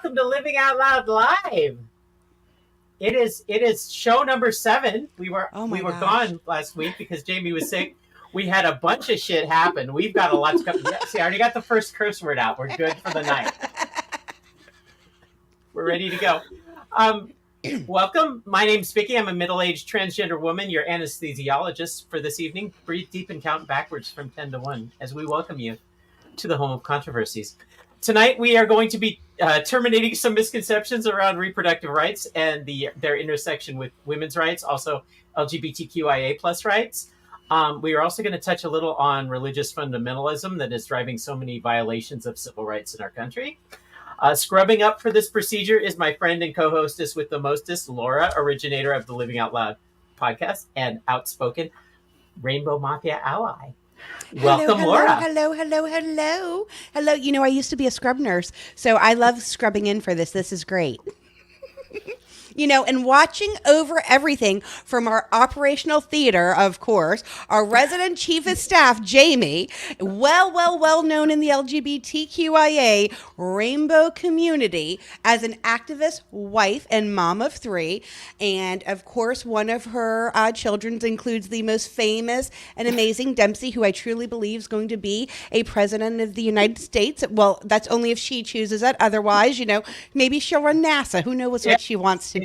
welcome to Living Out Loud Live. It is show number 7. We were gone last week because Jaime was sick. We had a bunch of shit happen. We've got a lot to come. See, I already got the first curse word out. We're good for the night. We're ready to go. Welcome. My name's Vicki. I'm a middle-aged transgender woman, your anesthesiologist for this evening. Breathe deep and count backwards from 10 to 1 as we welcome you to the home of controversies. Tonight, we are going to be terminating some misconceptions around reproductive rights and their intersection with women's rights, also LGBTQIA plus rights. We are also going to touch a little on religious fundamentalism that is driving so many violations of civil rights in our country. Scrubbing up for this procedure is my friend and co-hostess with the mostest, Laura, originator of the Living Out Loud podcast and outspoken Rainbow Mafia ally. Welcome, Laura. Hello. You know, I used to be a scrub nurse, so I love scrubbing in for this. This is great. You know, and watching over everything from our operational theater, of course, our resident chief of staff, Jaime, well known in the LGBTQIA rainbow community as an activist, wife, and mom of 3. And, of course, one of her children includes the most famous and amazing Dempsey, who I truly believe is going to be a president of the United States. Well, that's only if she chooses it. Otherwise, you know, maybe she'll run NASA. Who knows what she wants to do.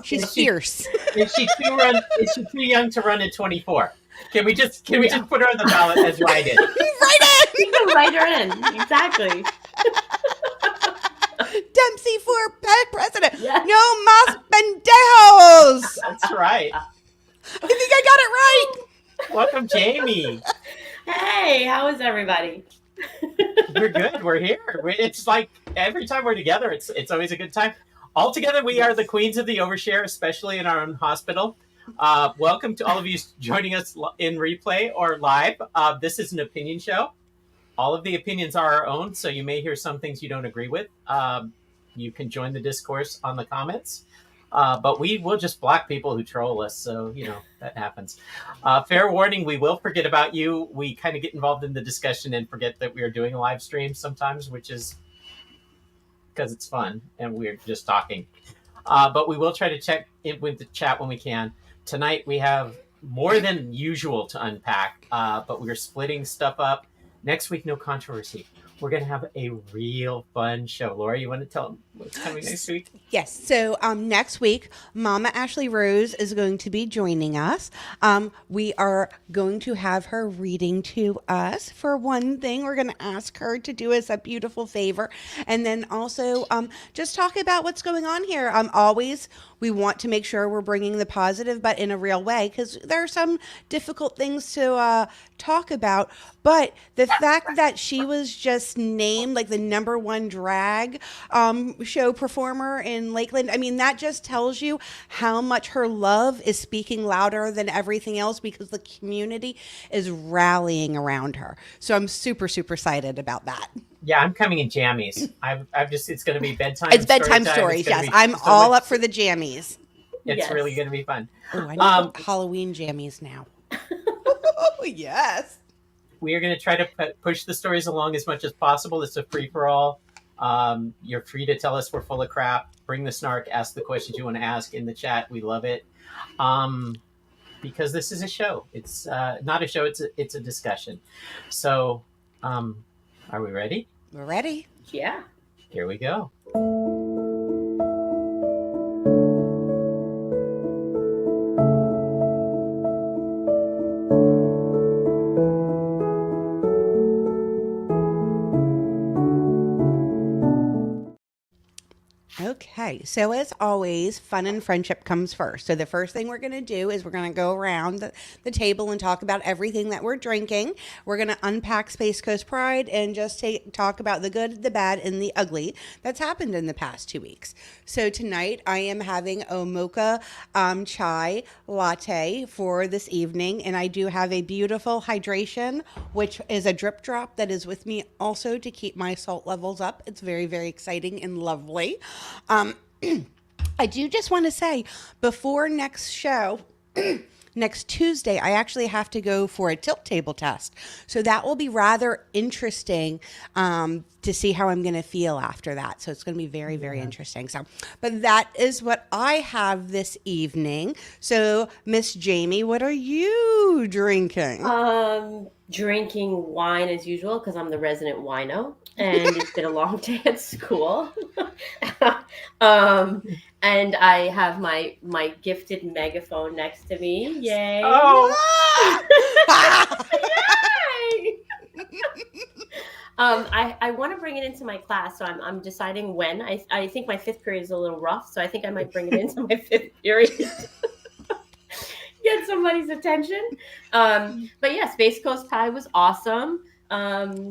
She's fierce. Is she too young to run at 24? Can we just put her on the ballot as write-in? You can write her in. Exactly. Dempsey for president. Yes. No mas pendejos. That's right. I think I got it right. Welcome, Jaime. Hey, how is everybody? We're good. We're here. It's like every time we're together, it's always a good time. All together, we are the queens of the overshare, especially in our own hospital. Welcome to all of you joining us in replay or live. This is an opinion show. All of the opinions are our own, so you may hear some things you don't agree with. You can join the discourse on the comments. But we will just block people who troll us, so, you know, that happens. Fair warning, we will forget about you. We kind of get involved in the discussion and forget that we are doing a live stream sometimes, which is because it's fun and we're just talking. But we will try to check in with the chat when we can. Tonight we have more than usual to unpack, but we're splitting stuff up. Next week, no controversy. We're going to have a real fun show. Laura, you want to tell them what's coming next week? Yes. So next week, Mama Ashley Rose is going to be joining us. We are going to have her reading to us. For one thing, we're going to ask her to do us a beautiful favor. And then also just talk about what's going on here. Always, we want to make sure we're bringing the positive, but in a real way, because there are some difficult things to talk about. But the fact that she was just named like the #1 drag show performer in Lakeland, I mean, that just tells you how much her love is speaking louder than everything else, because the community is rallying around her. So I'm super, super excited about that. Yeah, I'm coming in jammies. It's going to be bedtime. It's bedtime stories, yes. I'm all up for the jammies. It's really going to be fun. Oh, I need Halloween jammies now. Yes. We are going to try to push the stories along as much as possible. It's a free-for-all. You're free to tell us we're full of crap. Bring the snark. Ask the questions you want to ask in the chat. We love it. Because this is a show. It's not a show. It's a discussion. So are we ready? We're ready. Yeah. Here we go. Okay, so as always, fun and friendship comes first. So the first thing we're going to do is we're going to go around the table and talk about everything that we're drinking. We're going to unpack Space Coast Pride and just talk about the good, the bad, and the ugly that's happened in the past 2 weeks. So tonight I am having a mocha chai latte for this evening, and I do have a beautiful hydration, which is a drip drop that is with me also to keep my salt levels up. It's very, very exciting and lovely. I do just want to say, before next show, next Tuesday, I actually have to go for a tilt table test. So that will be rather interesting to see how I'm going to feel after that. So it's going to be very, very interesting. So, but that is what I have this evening. So, Miss Jaime, what are you drinking? Drinking wine as usual because I'm the resident wino, and it's been a long day at school. And I have my gifted megaphone next to me. Yay! Oh, Yay! I want to bring it into my class, so I'm deciding when. I think my fifth period is a little rough, so I think I might bring it into my fifth period. Get somebody's attention. But yeah, Space Coast Pride was awesome.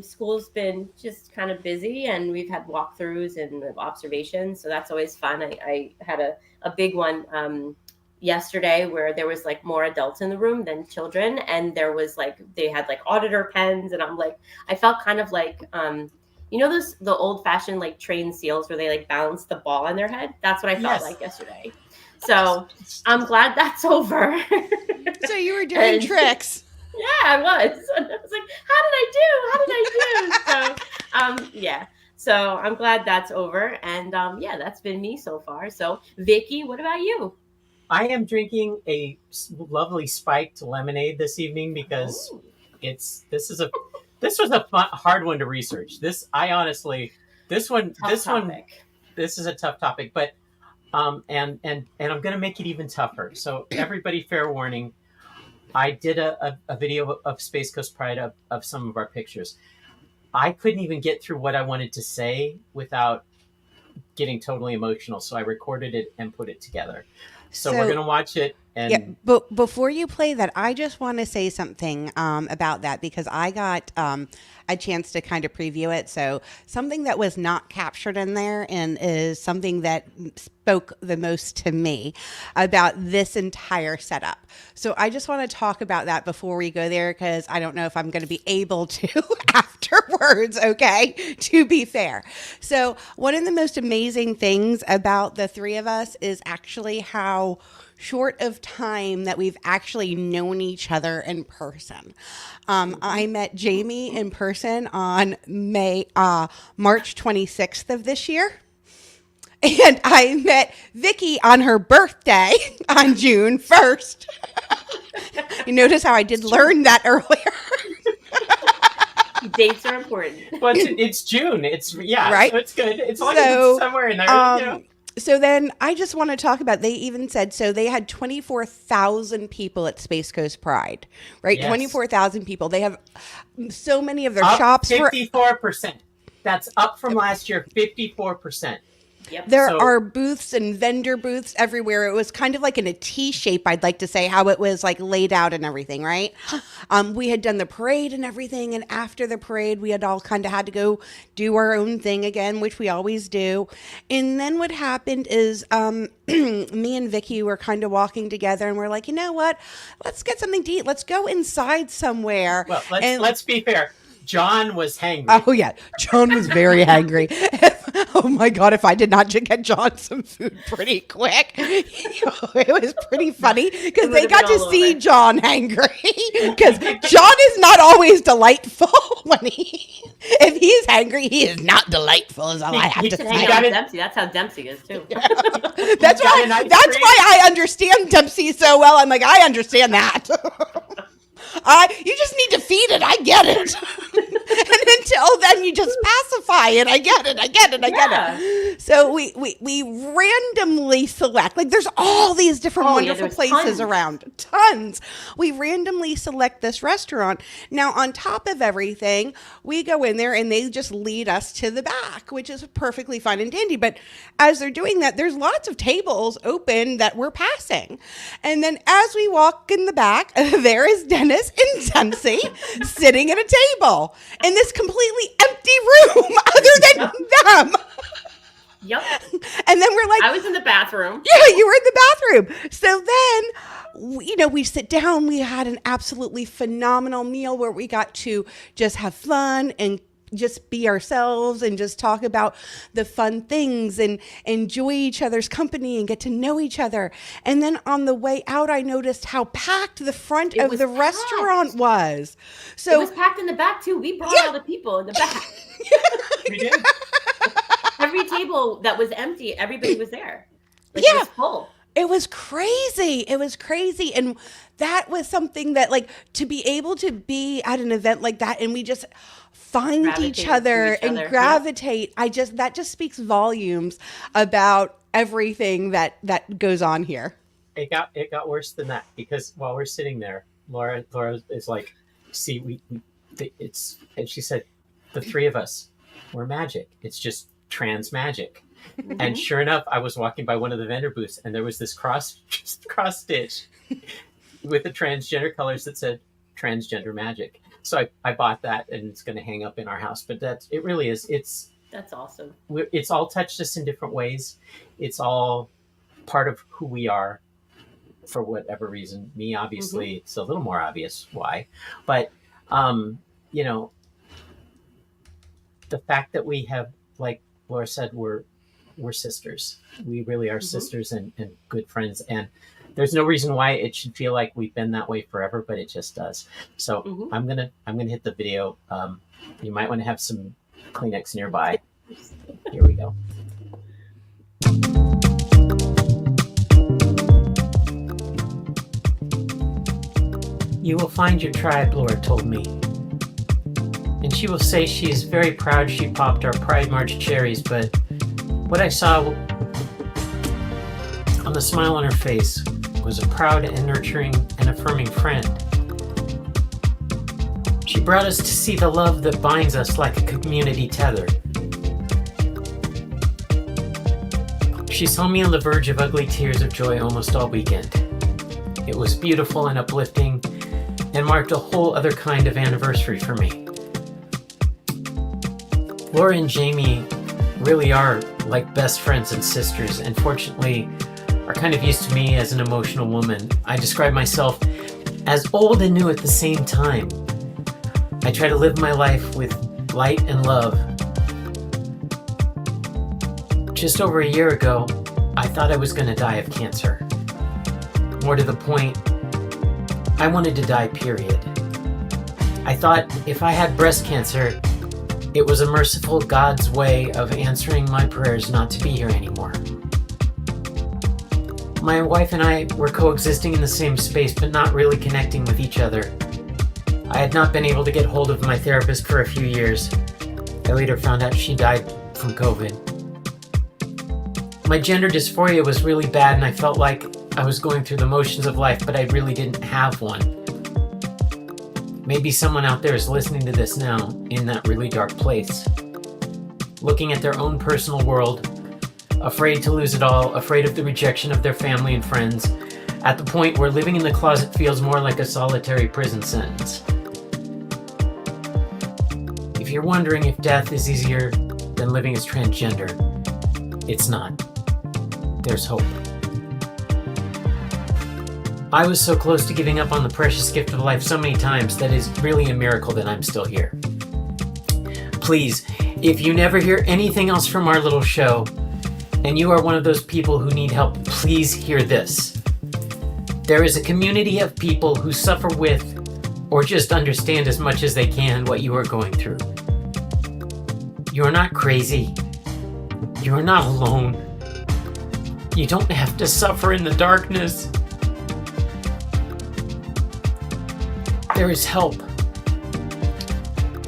School's been just kind of busy, and we've had walkthroughs and observations, so that's always fun. I had a big one yesterday where there was like more adults in the room than children, and there was like they had like auditor pens, and I'm like I felt kind of like those the old fashioned like trained seals where they like balance the ball on their head. That's what I felt like yesterday. So I'm glad that's over. So you were doing tricks. Yeah, I was. And I was like, how did I do? Yeah. So I'm glad that's over. And yeah, that's been me so far. So Vicki, what about you? I am drinking a lovely spiked lemonade this evening because this was a hard one to research. This is a tough topic, but and I'm going to make it even tougher. So everybody, fair warning. I did a video of Space Coast Pride of some of our pictures. I couldn't even get through what I wanted to say without getting totally emotional. So I recorded it and put it together. So we're going to watch it. And yeah, but before you play that, I just want to say something about that because I got a chance to kind of preview it. So something that was not captured in there and is something that spoke the most to me about this entire setup. So I just want to talk about that before we go there because I don't know if I'm going to be able to afterwards, okay, to be fair. So one of the most amazing things about the three of us is actually how short of time that we've actually known each other in person. I met Jaime in person on March 26th of this year. And I met Vicki on her birthday on June 1st. You notice how I did learn that earlier. Dates are important. Well, it's June. It's right. So it's good. It's like it's somewhere in there. So then I just want to talk about, they even said, so they had 24,000 people at Space Coast Pride, right? Yes. 24,000 people. They have so many of their shops. 54%. That's up from last year, 54%. Yep. There are booths and vendor booths everywhere. It was kind of like in a T shape, I'd like to say, how it was like laid out and everything, right? We had done the parade and everything. And after the parade, we had all kind of had to go do our own thing again, which we always do. And then what happened is me and Vicki were kind of walking together and we're like, you know what? Let's get something to eat. Let's go inside somewhere. Well, let's be fair. John was hangry. Oh, yeah. John was very hangry. Oh, my God. If I did not get John some food pretty quick, it was pretty funny because they got to see John hangry because John is not always delightful if he's hangry, he is not delightful is all I have to say. Dempsey. That's how Dempsey is, too. That's why I understand Dempsey so well. I'm like, I understand that. You just need to feed it. I get it. And until then, you just pacify it. I get it. So we randomly select. Like there's all these different wonderful places around. Tons. We randomly select this restaurant. Now, on top of everything, we go in there and they just lead us to the back, which is perfectly fine and dandy. But as they're doing that, there's lots of tables open that we're passing. And then as we walk in the back, there is Dennis and Dempsey sitting at a table in this completely empty room other than them. Yep. And then we're like, I was in the bathroom. Yeah, you were in the bathroom. So then, we sit down. We had an absolutely phenomenal meal where we got to just have fun and just be ourselves and just talk about the fun things and enjoy each other's company and get to know each other. And then on the way out, I noticed how packed the front of the restaurant was. So it was packed in the back too. We brought all the people in the back. We did. Every table that was empty, everybody was there. Like, it was full. It was crazy. It was crazy. And that was something that, like, to be able to be at an event like that and we just find each other and gravitate. That just speaks volumes about everything that goes on here. It got worse than that, because while we're sitting there, Laura is like, see, and she said, the three of us, we're magic. It's just trans magic. Mm-hmm. And sure enough, I was walking by one of the vendor booths and there was this cross stitch with the transgender colors that said transgender magic. So I bought that and it's going to hang up in our house. But that's awesome. It's all touched us in different ways. It's all part of who we are for whatever reason. Me, obviously, It's a little more obvious why. But, you know, the fact that we have, like Laura said, we're sisters. We really are sisters and good friends. And there's no reason why it should feel like we've been that way forever, but it just does. So I'm gonna hit the video. You might want to have some Kleenex nearby. Here we go. You will find your tribe, Laura told me. And she will say she is very proud she popped our Pride March cherries, but what I saw on the smile on her face was a proud and nurturing and affirming friend. She brought us to see the love that binds us like a community tether. She saw me on the verge of ugly tears of joy almost all weekend. It was beautiful and uplifting and marked a whole other kind of anniversary for me. Laura and Jaime really are like best friends and sisters, and fortunately are kind of used to me as an emotional woman. I describe myself as old and new at the same time. I try to live my life with light and love. Just over a year ago, I thought I was going to die of cancer. More to the point, I wanted to die, period. I thought if I had breast cancer, it was a merciful God's way of answering my prayers not to be here anymore. My wife and I were coexisting in the same space, but not really connecting with each other. I had not been able to get hold of my therapist for a few years. I later found out she died from COVID. My gender dysphoria was really bad, and I felt like I was going through the motions of life, but I really didn't have one. Maybe someone out there is listening to this now in that really dark place, looking at their own personal world, afraid to lose it all, afraid of the rejection of their family and friends, at the point where living in the closet feels more like a solitary prison sentence. If you're wondering if death is easier than living as transgender, it's not. There's hope. I was so close to giving up on the precious gift of life so many times that it's really a miracle that I'm still here. Please, if you never hear anything else from our little show, and you are one of those people who need help, please hear this. There is a community of people who suffer with, or just understand as much as they can, what you are going through. You are not crazy. You are not alone. You don't have to suffer in the darkness. There is help.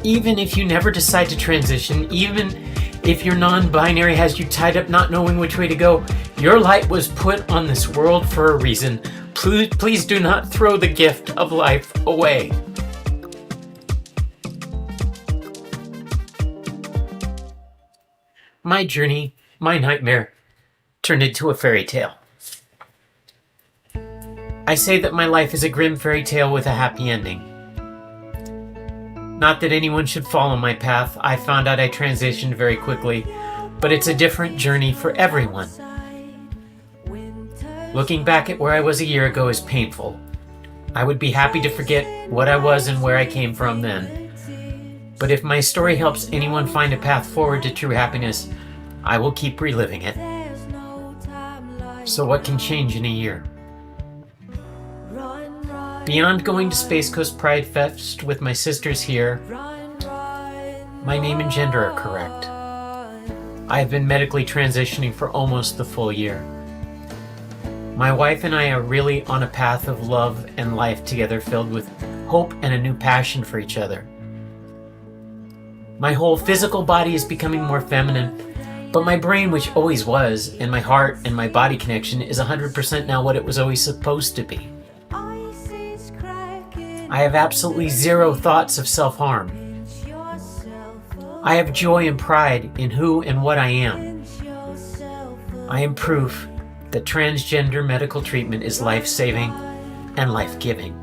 Even if you never decide to transition, even if your non-binary has you tied up not knowing which way to go, your light was put on this world for a reason. Please do not throw the gift of life away. My journey, my nightmare, turned into a fairy tale. I say that my life is a grim fairy tale with a happy ending. Not that anyone should follow my path. I found out I transitioned very quickly, but it's a different journey for everyone. Looking back at where I was a year ago is painful. I would be happy to forget what I was and where I came from then. But if my story helps anyone find a path forward to true happiness, I will keep reliving it. So what can change in a year? Beyond going to Space Coast Pride Fest with my sisters here, my name and gender are correct. I have been medically transitioning for almost the full year. My wife and I are really on a path of love and life together, filled with hope and a new passion for each other. My whole physical body is becoming more feminine, but my brain, which always was, and my heart and my body connection is 100% now what it was always supposed to be. I have absolutely zero thoughts of self-harm. I have joy and pride in who and what I am. I am proof that transgender medical treatment is life-saving and life-giving.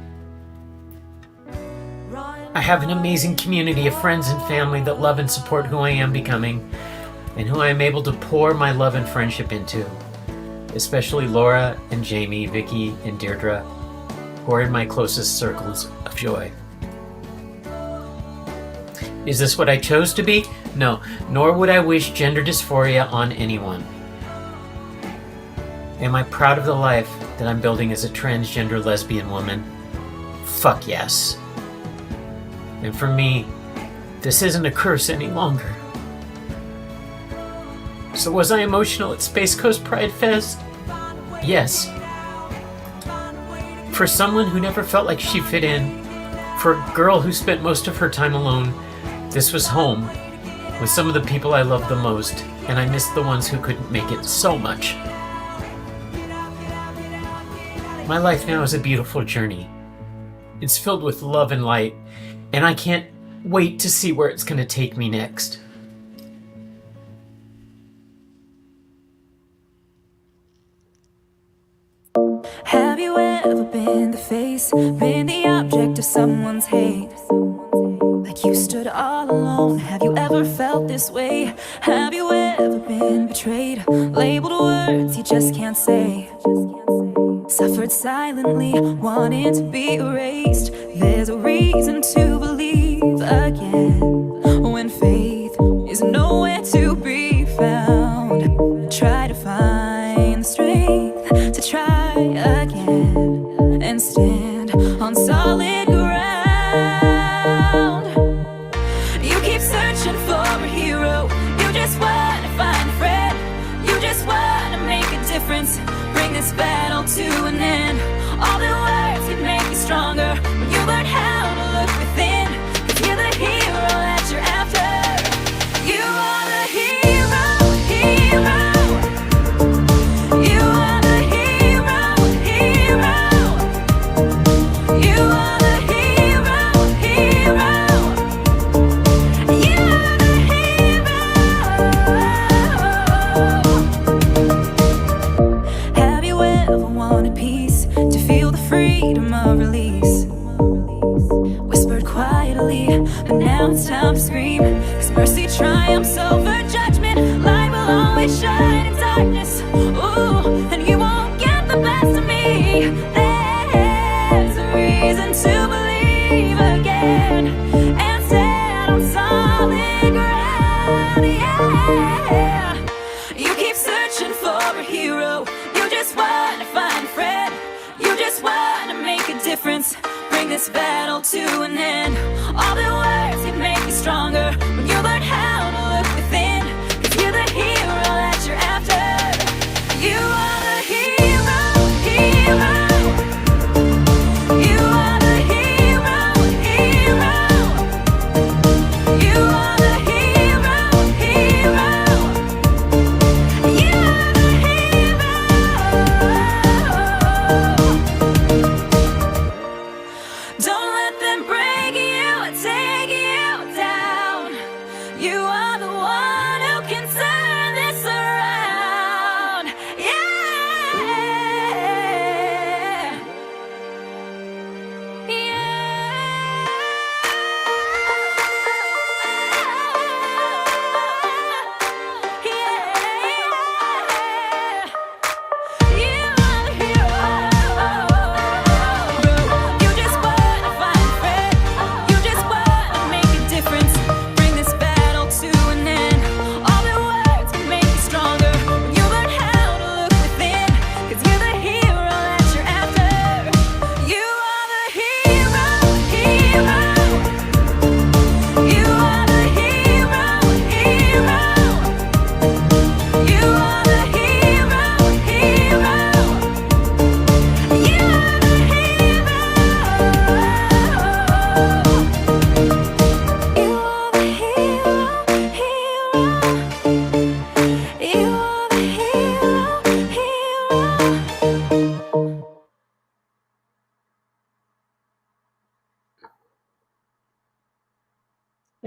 I have an amazing community of friends and family that love and support who I am becoming and who I am able to pour my love and friendship into, especially Laura and Jaime, Vicki and Deirdre, who are in my closest circles of joy. Is this what I chose to be? No, nor would I wish gender dysphoria on anyone. Am I proud of the life that I'm building as a transgender lesbian woman? Fuck yes. And for me, this isn't a curse any longer. So was I emotional at Space Coast Pride Fest? Yes. For someone who never felt like she fit in, for a girl who spent most of her time alone, this was home with some of the people I love the most, and I missed the ones who couldn't make it so much. My life now is a beautiful journey. It's filled with love and light, and I can't wait to see where it's going to take me next. Have you ever been the face, been the object of someone's hate? Like you stood all alone. Have you ever felt this way? Have you ever been betrayed, labeled words you just can't say? Suffered silently, wanting to be erased. There's a reason to believe again when faith is nowhere to be found. Try to find the strength to try again and stand on solid ground. You keep searching for a hero. You just want to find a friend. You just want to make a difference. Bring this battle to an end. All the words can make you stronger when you learn how to look within. 'Cause you're the hero that you're after. You are the hero, hero. You are the hero, hero. You are the hero, hero. You are the hero. Have you ever wanted peace, to feel the freedom of release? Whispered quietly, but now it's time to scream. 'Cause mercy triumphs over judgment. Light will always shine in darkness. Ooh, and you won't get the best of me. There's a reason to believe again and stand on solid ground. Yeah. You keep searching for a hero. You just want to find a friend. You just want to make a difference. Bring this battle to an end. All the words can make you stronger when you learn how to look within. 'Cause you're the hero that you're after. You are the hero, hero. You are the hero, hero. You are the hero, hero. You are the hero. Don't let them break you or take you down. You are the one who can turn this around. Yeah. You just wanna find a friend. You just wanna make a difference.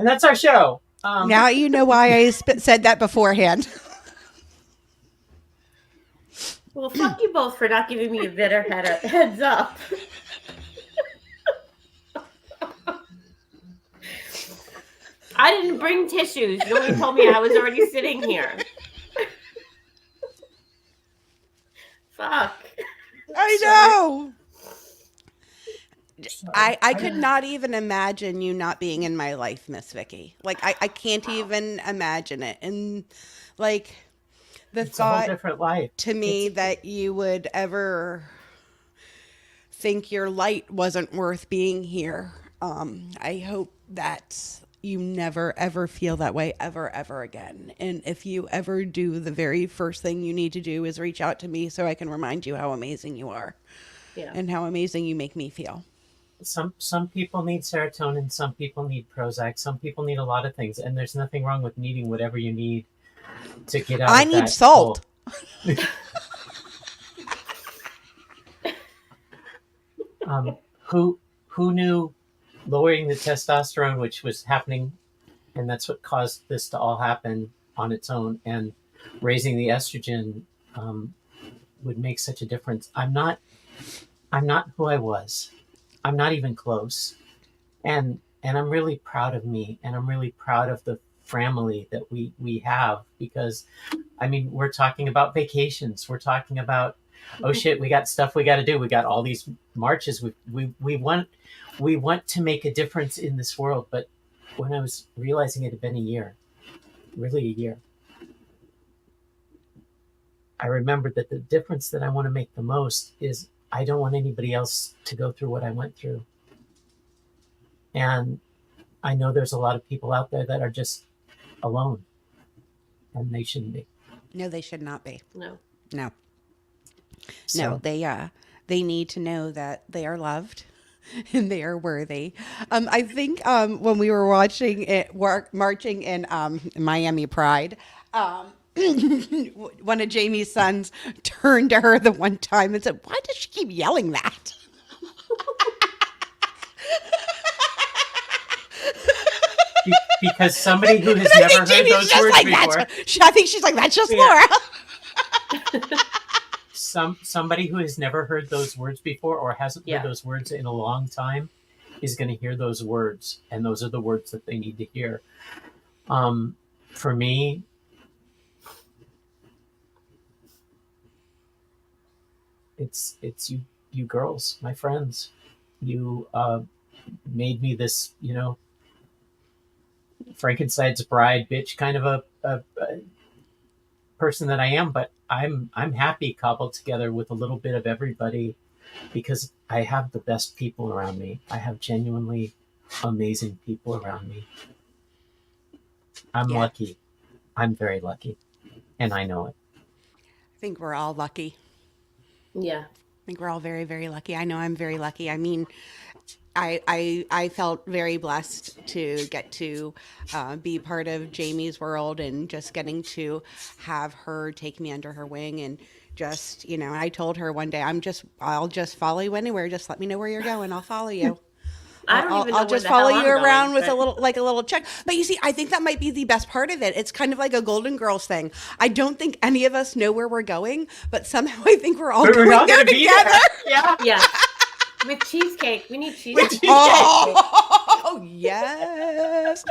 And that's our show. Now you know why I said that beforehand. Well, fuck you both for not giving me a better heads up. I didn't bring tissues. You only told me I was already sitting here. Fuck. I know. I could not even imagine you not being in my life, Miss Vicki. Like I can't even imagine it. And like the it's a whole thought different life to me that you would ever think your light wasn't worth being here. I hope that you never ever feel that way ever again. And if you ever do, the very first thing you need to do is reach out to me so I can remind you how amazing you are. Yeah. And how amazing you make me feel. Some people need serotonin, some people need Prozac, some people need a lot of things, and there's nothing wrong with needing whatever you need to get out. I of need that salt. Who knew lowering the testosterone, which was happening, and that's what caused this to all happen on its own, and raising the estrogen would make such a difference. I'm not who I was. I'm not even close. And I'm really proud of me, and I'm really proud of the family that we have, because I mean, we're talking about vacations. We're talking about, oh shit, we got stuff we got to do. We got all these marches. We want to make a difference in this world. But when I was realizing it had been a year, really a year, I remembered that the difference that I want to make the most is I don't want anybody else to go through what I went through. And I know there's a lot of people out there that are just alone, and they shouldn't be. No, they should not be. No. No, they need to know that they are loved and they are worthy. I think when we were watching it marching in Miami Pride, one of Jamie's sons turned to her the one time and said, "Why does she keep yelling that?" Because somebody who has never heard those words like, before. I think she's like, that's just Laura. Somebody who has never heard those words before, or hasn't heard those words in a long time, is going to hear those words, and those are the words that they need to hear. For me, it's you girls, my friends. You made me this, Frankenstein's bride bitch kind of a person that I am, but I'm happy cobbled together with a little bit of everybody, because I have the best people around me. I have genuinely amazing people around me. I'm lucky. I'm very lucky, and I know it. I think we're all lucky. Yeah. I think we're all very, very lucky. I know I'm very lucky. I mean, I felt very blessed to get to be part of Jamie's world, and just getting to have her take me under her wing, and just, I told her one day, I'll just follow you anywhere. Just let me know where you're going. I'll follow you. I'll just follow you around with a little check. But you see, I think that might be the best part of it. It's kind of like a Golden Girls thing. I don't think any of us know where we're going, but somehow I think we're all going there together. Yeah. Yeah. With cheesecake. We need cheesecake. Oh, yes.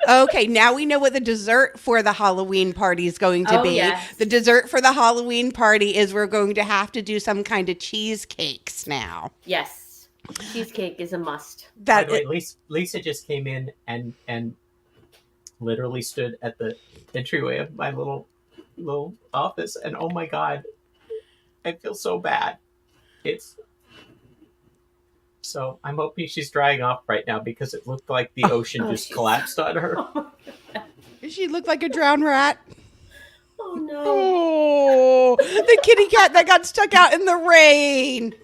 Okay, now we know what the dessert for the Halloween party is going to be. Yes. The dessert for the Halloween party is we're going to have to do some kind of cheesecakes now. Yes. Cheesecake is a must. By the way, Lisa just came in and literally stood at the entryway of my little office, and oh my God, I feel so bad. So I'm hoping she's drying off right now, because it looked like the ocean just collapsed on her. She looked like a drowned rat. Oh no. Oh, the kitty cat that got stuck out in the rain.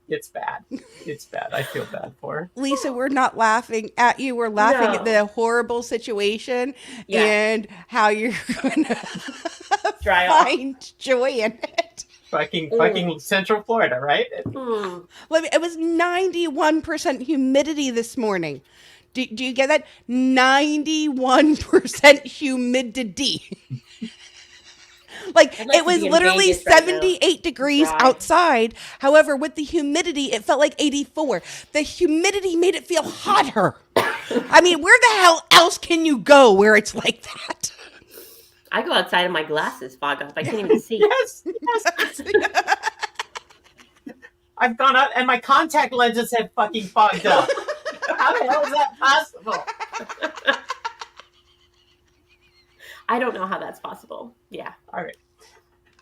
It's bad. It's bad. I feel bad for her. Lisa, we're not laughing at you. We're laughing at the horrible situation and how you're going to find joy in it. Fucking Central Florida, right? It was 91% humidity this morning. Do you get that? 91% humidity. Like, I'd like it to was be in literally Vegas right now. 78 degrees Dry. outside. However, with the humidity, it felt like 84. The humidity made it feel hotter. I mean, where the hell else can you go where it's like that? I go outside and my glasses fog up. I can't even see. Yes. I've gone out and my contact lenses have fucking fogged up. How the hell is that possible? I don't know how that's possible. Yeah. All right.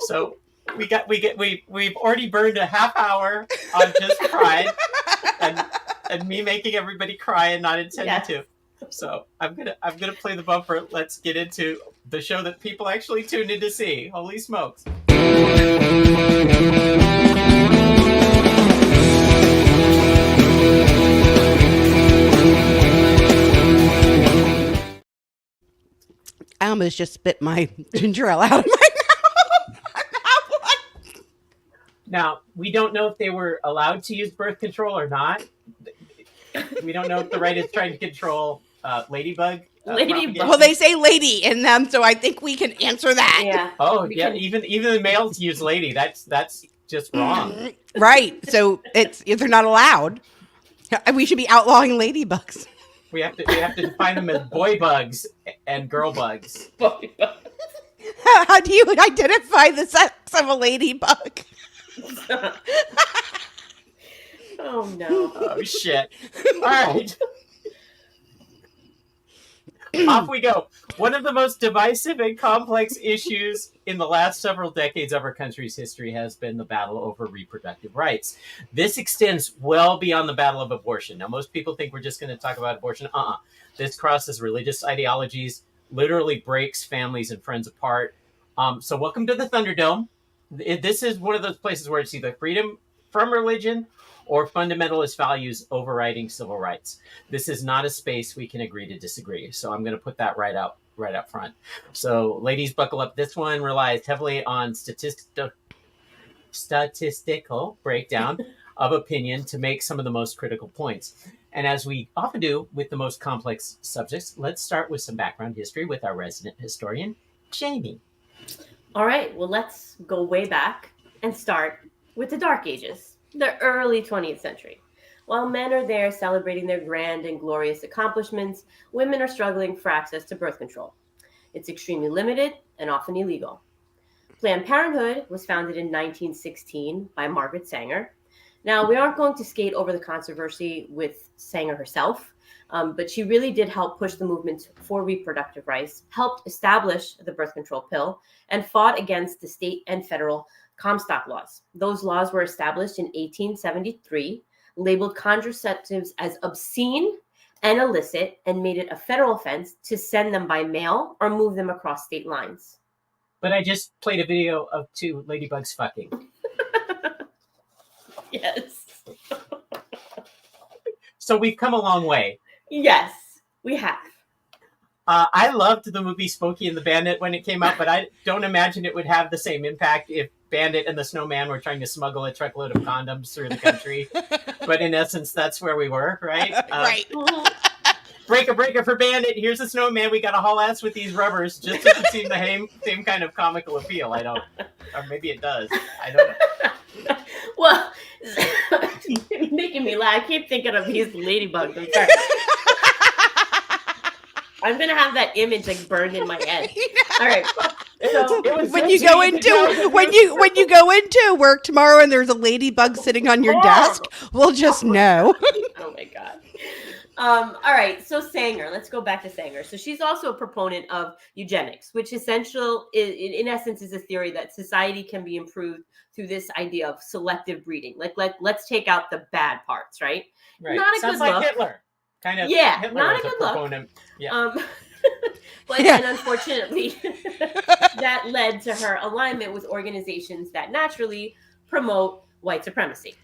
So we've already burned a half hour on just pride and me making everybody cry and not intending to. So I'm gonna play the bumper. Let's get into the show that people actually tuned in to see. Holy smokes. I almost just spit my ginger ale out of my mouth. Now, we don't know if they were allowed to use birth control or not. We don't know if the right is trying to control ladybug. Ladybug. Well, they say lady in them, so I think we can answer that. Yeah. Oh, yeah. Even the males use lady. That's just wrong. Right. So if they're not allowed, we should be outlawing ladybugs. We have to define them as boy bugs and girl bugs. How do you identify the sex of a ladybug? Oh no. Oh shit. All right. Off we go. One of the most divisive and complex issues in the last several decades of our country's history has been the battle over reproductive rights. This extends well beyond the battle of abortion. Now, most people think we're just going to talk about abortion. This crosses religious ideologies, literally breaks families and friends apart. So welcome to the Thunderdome. This is one of those places where it's either freedom from religion or fundamentalist values overriding civil rights. This is not a space we can agree to disagree. So I'm going to put that right up front. So ladies, buckle up. This one relies heavily on statistical breakdown of opinion to make some of the most critical points. And as we often do with the most complex subjects, let's start with some background history with our resident historian, Jaime. All right. Well, let's go way back and start with the Dark Ages. The early 20th century. While men are there celebrating their grand and glorious accomplishments, women are struggling for access to birth control. It's extremely limited and often illegal. Planned Parenthood was founded in 1916 by Margaret Sanger. Now, we aren't going to skate over the controversy with Sanger herself, but she really did help push the movement for reproductive rights, helped establish the birth control pill, and fought against the state and federal Comstock laws. Those laws were established in 1873, labeled contraceptives as obscene and illicit, and made it a federal offense to send them by mail or move them across state lines. But I just played a video of two ladybugs fucking. Yes. So we've come a long way. Yes, we have. I loved the movie Smokey and the Bandit when it came out, but I don't imagine it would have the same impact if Bandit and the Snowman were trying to smuggle a truckload of condoms through the country. But in essence, that's where we were, right? Right. Breaker for Bandit. Here's the Snowman. We got to haul ass with these rubbers. Just doesn't seem the same kind of comical appeal. I don't, or maybe it does. I don't know. Well, you're making me laugh. I keep thinking of these ladybugs. I'm sorry. I'm gonna have that image like burned in my head. All right. So when you go into work tomorrow and there's a ladybug sitting on your desk, we'll just know. Oh my god. All right. So Sanger, let's go back to Sanger. So she's also a proponent of eugenics, which in essence is a theory that society can be improved through this idea of selective breeding. Let's take out the bad parts, right? Right. Not a Sounds good like look. Hitler. Kind of. Yeah, Hitler not was a good proponent. look. Yeah. But then unfortunately, that led to her alignment with organizations that naturally promote white supremacy.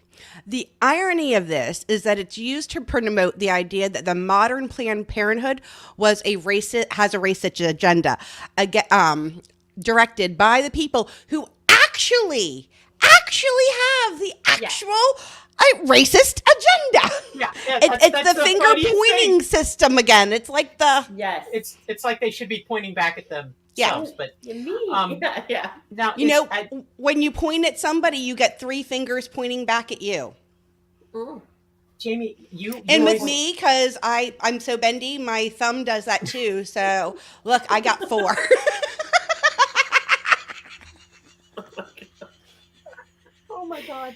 The irony of this is that it's used to promote the idea that the modern Planned Parenthood has a racist agenda, directed by the people who actually have the actual racist agenda. Yeah, It's the finger pointing system again. It's like the Yes. It's like they should be pointing back at themselves. But Me. Yeah. now when you point at somebody, you get 3 fingers pointing back at you. Mm. Jamie, you And with always, me, because I'm so bendy, my thumb does that too. So look, I got 4. oh my God,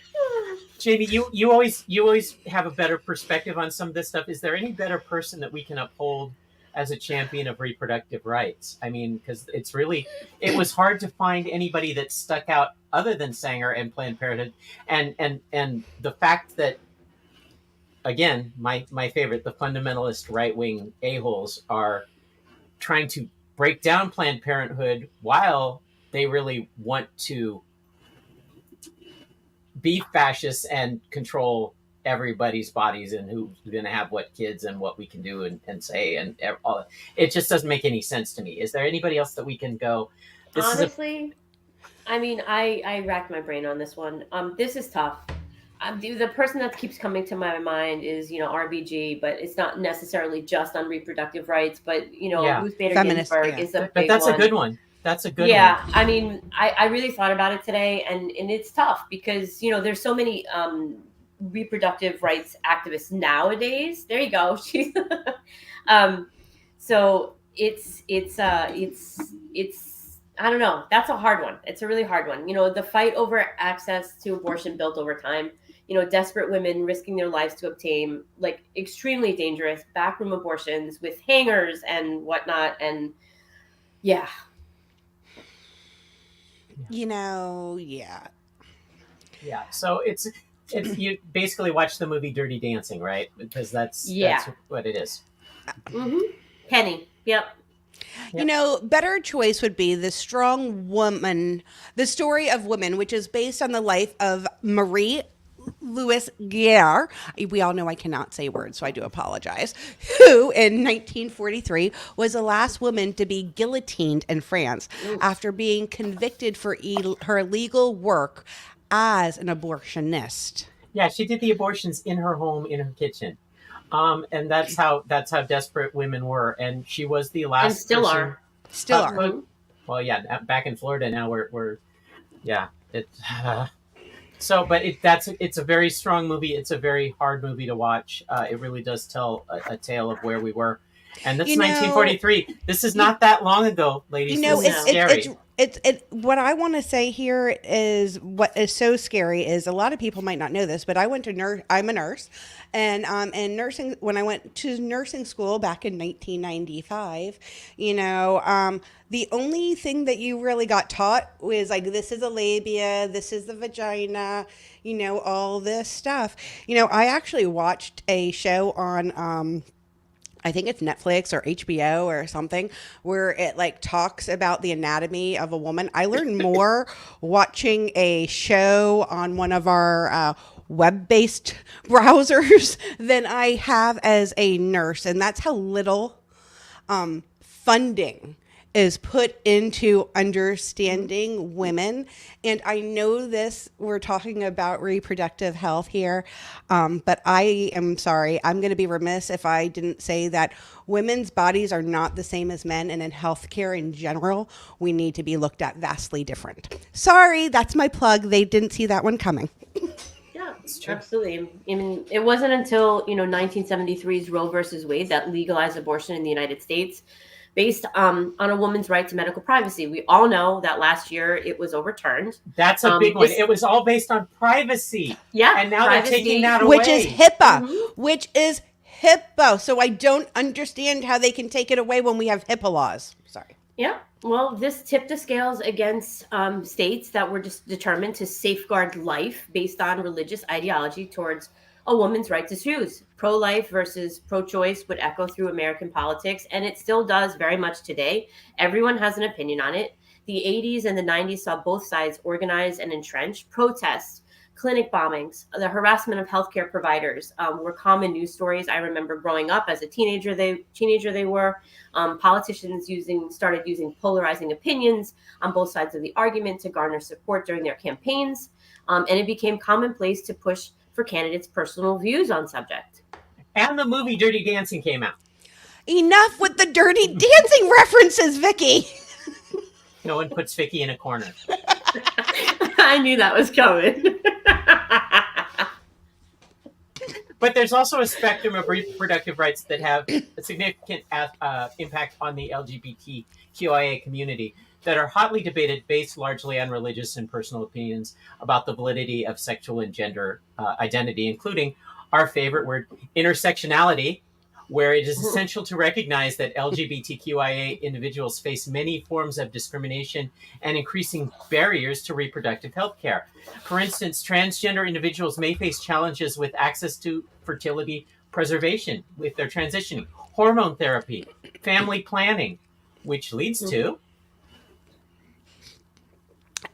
Jamie, you always have a better perspective on some of this stuff. Is there any better person that we can uphold as a champion of reproductive rights? I mean, because it was hard to find anybody that stuck out other than Sanger and Planned Parenthood, and the fact that, again, my favorite, the fundamentalist right-wing a-holes are trying to break down Planned Parenthood while they really want to be fascists and control everybody's bodies and who's going to have what kids and what we can do and say and all that. It just doesn't make any sense to me. Is there anybody else that we can go? Honestly, I mean, I racked my brain on this one. This is tough. The person that keeps coming to my mind is, RBG, but it's not necessarily just on reproductive rights. But Ruth Bader Feminist, Ginsburg is a But big that's one. a good one. That's a good one. Yeah, I mean, I really thought about it today, and it's tough because there's so many reproductive rights activists nowadays. There you go. She's so it's I don't know. That's a hard one. It's a really hard one. The fight over access to abortion built over time. Desperate women risking their lives to obtain extremely dangerous backroom abortions with hangers and whatnot. And yeah. Yeah. Yeah. So it's you basically watch the movie Dirty Dancing, right? Because that's what it is. Mm-hmm. Penny. Yep. Better choice would be The Strong Woman, the story of women, which is based on the life of Marie Louise Guerre. We all know I cannot say words, so I do apologize. Who, in 1943, was the last woman to be guillotined in France after being convicted for her illegal work as an abortionist. Yeah, she did the abortions in her home, in her kitchen. And that's how desperate women were. And she was the last and still person, are. Still are. Well, yeah, back in Florida now we're so, but it's a very strong movie. It's a very hard movie to watch. It really does tell a tale of where we were. And that's 1943. This is not that long ago, ladies. This is scary. What I want to say here is what is so scary is a lot of people might not know this, but I'm a nurse, and in nursing, when I went to nursing school back in 1995, the only thing that you really got taught was this is a labia, this is the vagina, all this stuff. I actually watched a show on I think it's Netflix or HBO or something, where it talks about the anatomy of a woman. I learned more watching a show on one of our web-based browsers than I have as a nurse. And that's how little funding is put into understanding women. And I know we're talking about reproductive health here, but I am sorry, I'm going to be remiss if I didn't say that women's bodies are not the same as men, and in healthcare in general, we need to be looked at vastly different. Sorry, that's my plug. They didn't see that one coming. Yeah, absolutely. I mean, it wasn't until 1973's Roe versus Wade that legalized abortion in the United States, based on a woman's right to medical privacy. We all know that last year it was overturned. That's a big one. It was all based on privacy. Yeah. And now they're taking that away. Which is HIPAA. So I don't understand how they can take it away when we have HIPAA laws. Sorry. Yeah. Well, this tipped the scales against states that were just determined to safeguard life based on religious ideology towards a woman's right to choose. Pro-life versus pro-choice would echo through American politics, and it still does very much today. Everyone has an opinion on it. The 80s and the 90s saw both sides organize and entrench. Protests, clinic bombings, the harassment of healthcare providers were common news stories. I remember growing up as a teenager. They were politicians started using polarizing opinions on both sides of the argument to garner support during their campaigns, and it became commonplace to push for candidates' personal views on subject. And the movie Dirty Dancing came out. Enough with the Dirty Dancing references, Vicki. No one puts Vicki in a corner. I knew that was coming. But there's also a spectrum of reproductive rights that have a significant impact on the LGBTQIA community that are hotly debated based largely on religious and personal opinions about the validity of sexual and gender identity, including our favorite word, intersectionality, where it is essential to recognize that LGBTQIA individuals face many forms of discrimination and increasing barriers to reproductive health care. For instance, transgender individuals may face challenges with access to fertility preservation if they're transitioning, hormone therapy, family planning, which leads to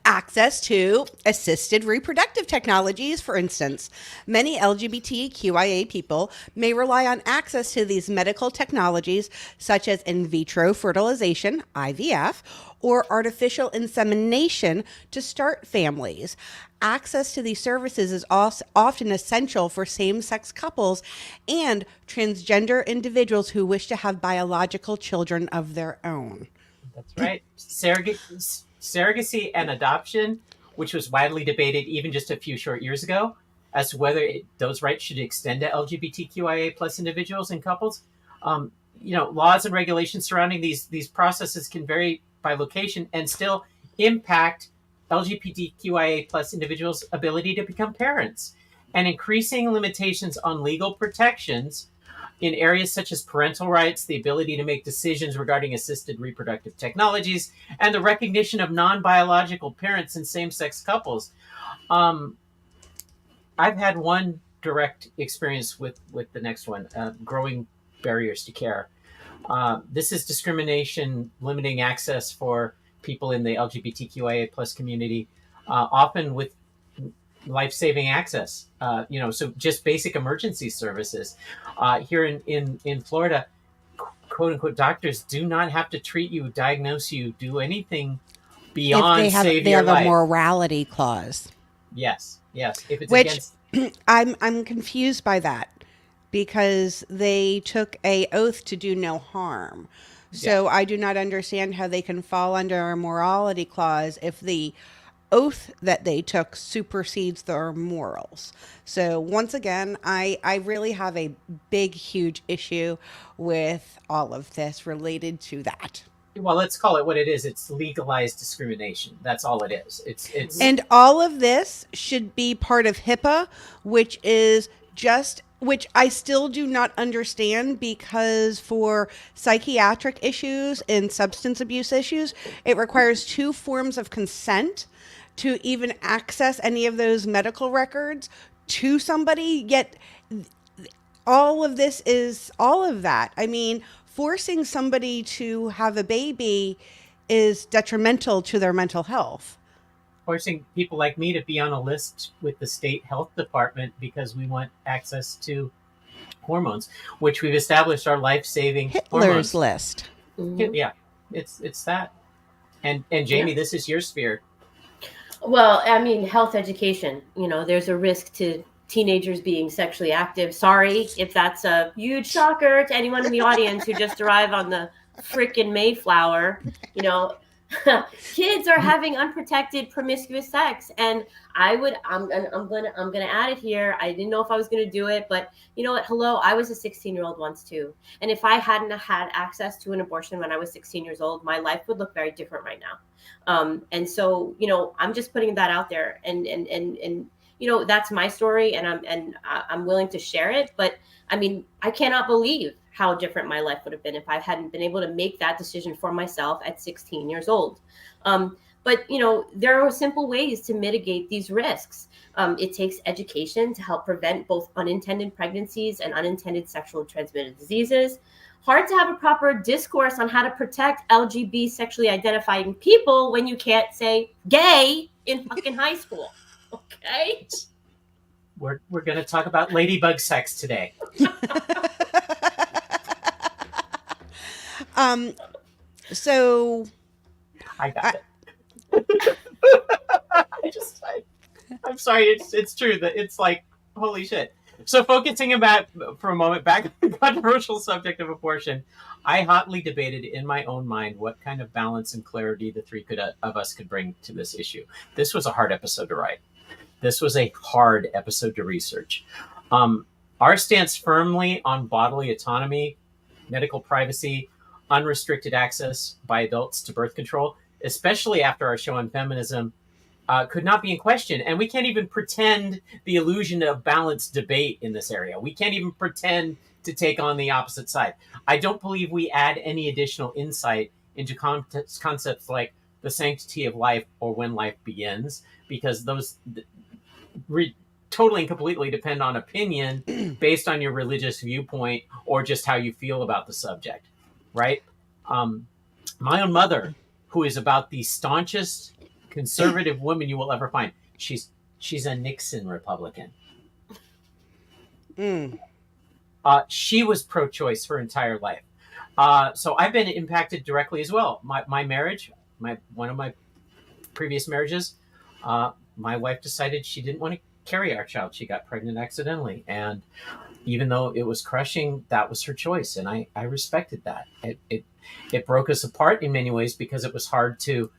access to assisted reproductive technologies, for instance. Many LGBTQIA people may rely on access to these medical technologies, such as in vitro fertilization, IVF, or artificial insemination to start families. Access to these services is also often essential for same-sex couples and transgender individuals who wish to have biological children of their own. That's right. Surrogacy and adoption, which was widely debated even just a few short years ago, as to whether those rights should extend to LGBTQIA plus individuals and couples. Laws and regulations surrounding these processes can vary by location and still impact LGBTQIA plus individuals' ability to become parents, and increasing limitations on legal protections in areas such as parental rights, the ability to make decisions regarding assisted reproductive technologies, and the recognition of non-biological parents in same-sex couples. I've had one direct experience with the next one, growing barriers to care. This is discrimination limiting access for people in the LGBTQIA plus community, often with life-saving access, so just basic emergency services. Here in Florida, quote unquote, doctors do not have to treat you, diagnose you, do anything beyond save your life. They have a morality clause. Yes. If it's against... I'm confused by that, because they took an oath to do no harm. So I do not understand how they can fall under a morality clause if the oath that they took supersedes their morals. So once again, I really have a big, huge issue with all of this related to that. Well, let's call it what it is. It's legalized discrimination. That's all it is. It's And all of this should be part of HIPAA, which I still do not understand, because for psychiatric issues and substance abuse issues, it requires 2 forms of consent to even access any of those medical records to somebody. Yet all of this is all of that. I mean, forcing somebody to have a baby is detrimental to their mental health. Forcing people like me to be on a list with the state health department because we want access to hormones, which we've established are life-saving Hitler's hormones. list. Mm-hmm. Yeah, it's that. And Jamie, This is your sphere. Well, I mean, health education, there's a risk to teenagers being sexually active. Sorry if that's a huge shocker to anyone in the audience who just arrived on the frickin' Mayflower. Kids are having unprotected promiscuous sex, and I'm gonna add it here. I didn't know if I was gonna do it, but you know what? Hello, I was a 16-year-old once too, and if I hadn't had access to an abortion when I was 16 years old, my life would look very different right now. And so I'm just putting that out there, and that's my story, and I'm willing to share it. But I mean, I cannot believe how different my life would have been if I hadn't been able to make that decision for myself at 16 years old. But there are simple ways to mitigate these risks. It takes education to help prevent both unintended pregnancies and unintended sexually transmitted diseases. Hard to have a proper discourse on how to protect LGBT sexually identifying people when you can't say gay in fucking high school. Okay? We're going to talk about ladybug sex today. So I got it. I'm sorry. It's true that it's like, Holy shit. So focusing about for a moment back on the controversial subject of abortion, I hotly debated in my own mind what kind of balance and clarity the three of us could bring to this issue. This was a hard episode to write. This was a hard episode to research. Our stance firmly on bodily autonomy, medical privacy, unrestricted access by adults to birth control, especially after our show on feminism, could not be in question. And we can't even pretend the illusion of balanced debate in this area. We can't even pretend to take on the opposite side. I don't believe we add any additional insight into concepts like the sanctity of life or when life begins, because those totally and completely depend on opinion based on your religious viewpoint or just how you feel about the subject, right? My own mother, who is about the staunchest conservative woman you will ever find, she's a Nixon Republican. She was pro-choice her entire life. So I've been impacted directly as well. My marriage, one of my previous marriages, my wife decided she didn't want to carry our child. She got pregnant accidentally. And even though it was crushing, that was her choice. And I respected that. It broke us apart in many ways because it was hard to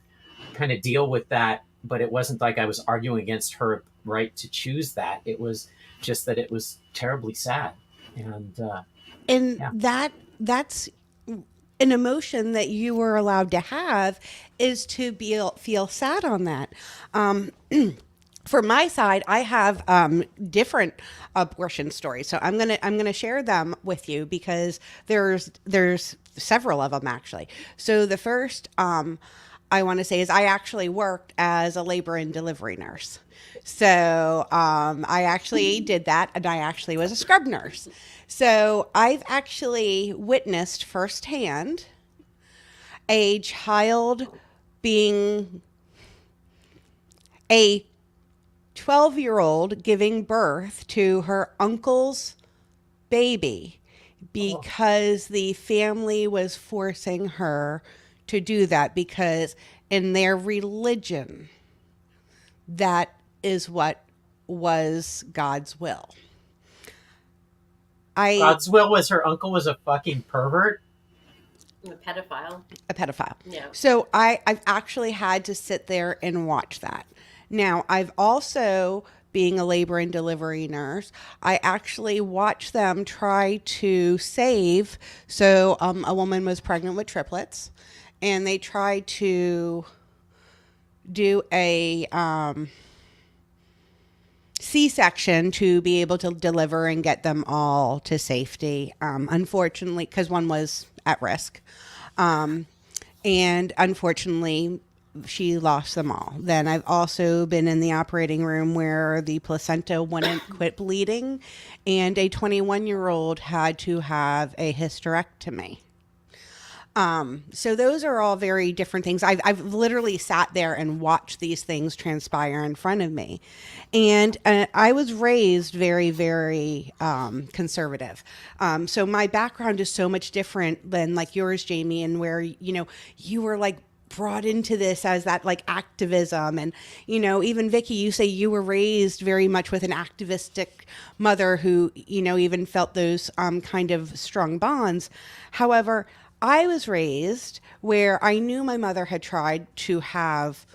kind of deal with that. But it wasn't like I was arguing against her right to choose that. It was just that it was terribly sad. And yeah. That's an emotion that you were allowed to have, is to feel sad on that. For my side, I have different abortion stories, so I'm gonna share them with you because there's several of them actually. So the first I want to say is I actually worked as a labor and delivery nurse. So I actually did that, and I actually was a scrub nurse. So I've actually witnessed firsthand a child being a 12-year-old giving birth to her uncle's baby because the family was forcing her to do that, because in their religion, that is what was God's will. God's will was her uncle was a fucking pervert? A pedophile. A pedophile. Yeah. So I've actually had to sit there and watch that. Now, I've also, being a labor and delivery nurse, I actually watched them try to save. So a woman was pregnant with triplets, and they tried to do a C-section to be able to deliver and get them all to safety. Unfortunately, because one was at risk. And unfortunately, she lost them all. Then I've also been in the operating room where the placenta wouldn't quit bleeding, and a 21-year-old had to have a hysterectomy. So those are all very different things. I've literally sat there and watched these things transpire in front of me. And I was raised very, very conservative. So my background is so much different than like yours, Jaime, and where, you were like brought into this as that like activism. And, even Vicki, you say you were raised very much with an activistic mother who, even felt those kind of strong bonds. However, I was raised where I knew my mother had tried to have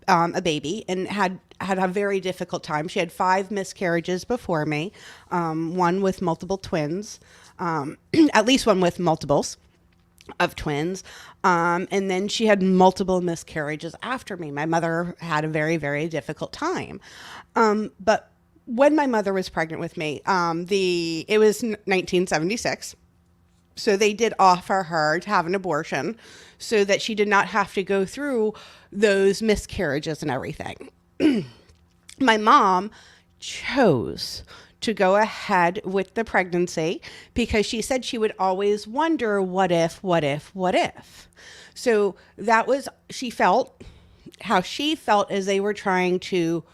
a baby and had a very difficult time. She had 5 miscarriages before me, one with multiple twins, at least one with multiples of twins. And then she had multiple miscarriages after me. My mother had a very, very difficult time. But when my mother was pregnant with me, it was 1976. So they did offer her to have an abortion so that she did not have to go through those miscarriages and everything. My mom chose to go ahead with the pregnancy because she said she would always wonder, what if? So that was, how she felt as they were trying to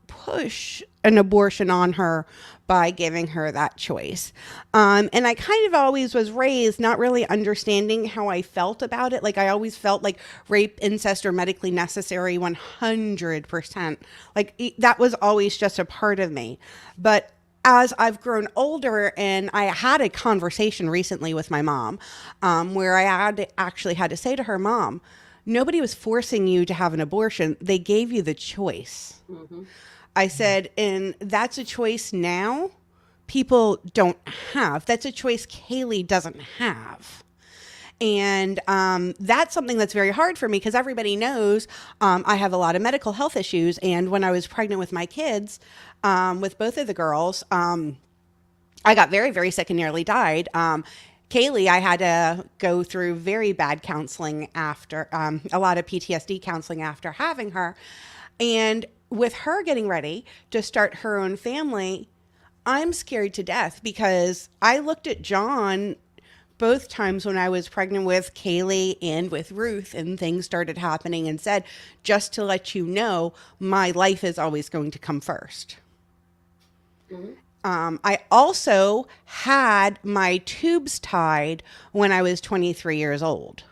push an abortion on her by giving her that choice. And I kind of always was raised not really understanding how I felt about it. Like I always felt like rape, incest, or medically necessary 100%. Like that was always just a part of me. But as I've grown older, and I had a conversation recently with my mom, where I actually had to say to her, Mom, nobody was forcing you to have an abortion. They gave you the choice. Mm-hmm. I said, and that's a choice now people don't have. That's a choice Kaylee doesn't have. And that's something that's very hard for me because everybody knows I have a lot of medical health issues. And when I was pregnant with my kids, with both of the girls, I got very, very sick and nearly died. Kaylee, I had to go through very bad counseling after, a lot of PTSD counseling after having her. And with her getting ready to start her own family, I'm scared to death because I looked at John both times when I was pregnant with Kaylee and with Ruth, and things started happening, and said, just to let you know, my life is always going to come first. Mm-hmm. I also had my tubes tied when I was 23 years old,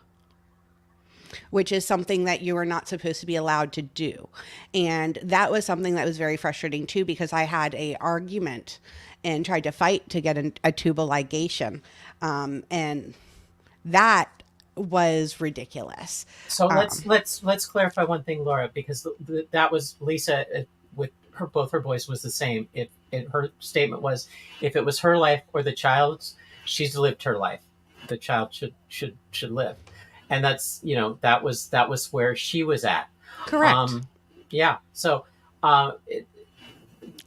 which is something that you are not supposed to be allowed to do. And that was something that was very frustrating too, because I had a argument and tried to fight to get a tubal ligation. And that was ridiculous. So let's clarify one thing, Laura, because that was Lisa with her, both her boys was the same. Her statement was, if it was her life or the child's, she's lived her life. The child should live, and that's, that was where she was at. Correct. Yeah. So, and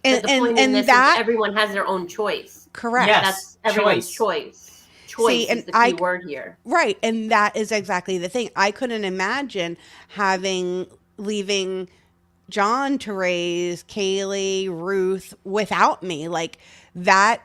that everyone has their own choice. Correct. Yes, that's everyone's choice. Choice is the key word here. Right. And that is exactly the thing. I couldn't imagine leaving John to raise Kaylee, Ruth without me. Like that,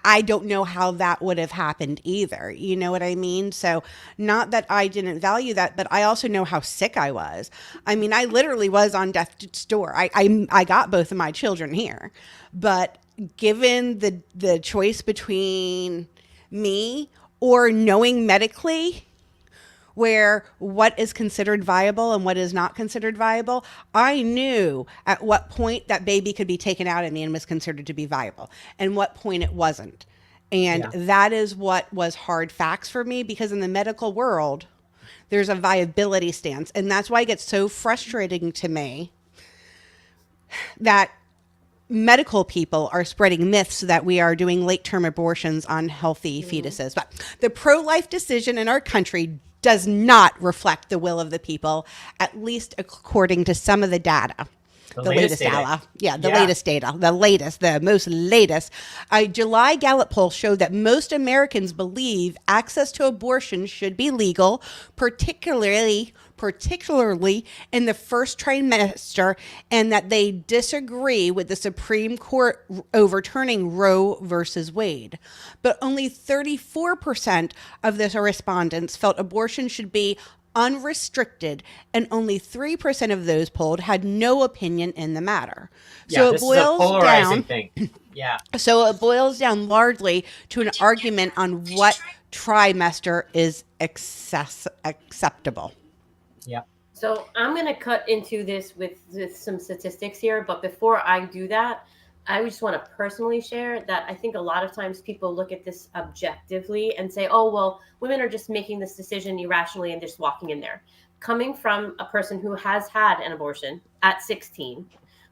I don't know how that would have happened either. You know what I mean? So not that I didn't value that, but I also know how sick I was. I mean, I literally was on death's door. I got both of my children here, but given the choice between me or knowing medically where what is considered viable and what is not considered viable, I knew at what point that baby could be taken out of me and was considered to be viable and what point it wasn't. And that is what was hard facts for me, because in the medical world, there's a viability stance. And that's why it gets so frustrating to me that medical people are spreading myths that we are doing late-term abortions on healthy fetuses. But the pro-life decision in our country does not reflect the will of the people, at least according to some of the data. The latest data. Yeah, the latest data. The most latest. A July Gallup poll showed that most Americans believe access to abortion should be legal, particularly in the first trimester, and that they disagree with the Supreme Court overturning Roe versus Wade. But only 34% of the respondents felt abortion should be unrestricted, and only 3% of those polled had no opinion in the matter. So this is a polarizing thing. Yeah. So it boils down largely to an argument on what trimester is acceptable. Yeah. So I'm going to cut into this with some statistics here, but before I do that, I just want to personally share that I think a lot of times people look at this objectively and say, oh, well, women are just making this decision irrationally and just walking in there. Coming from a person who has had an abortion at 16,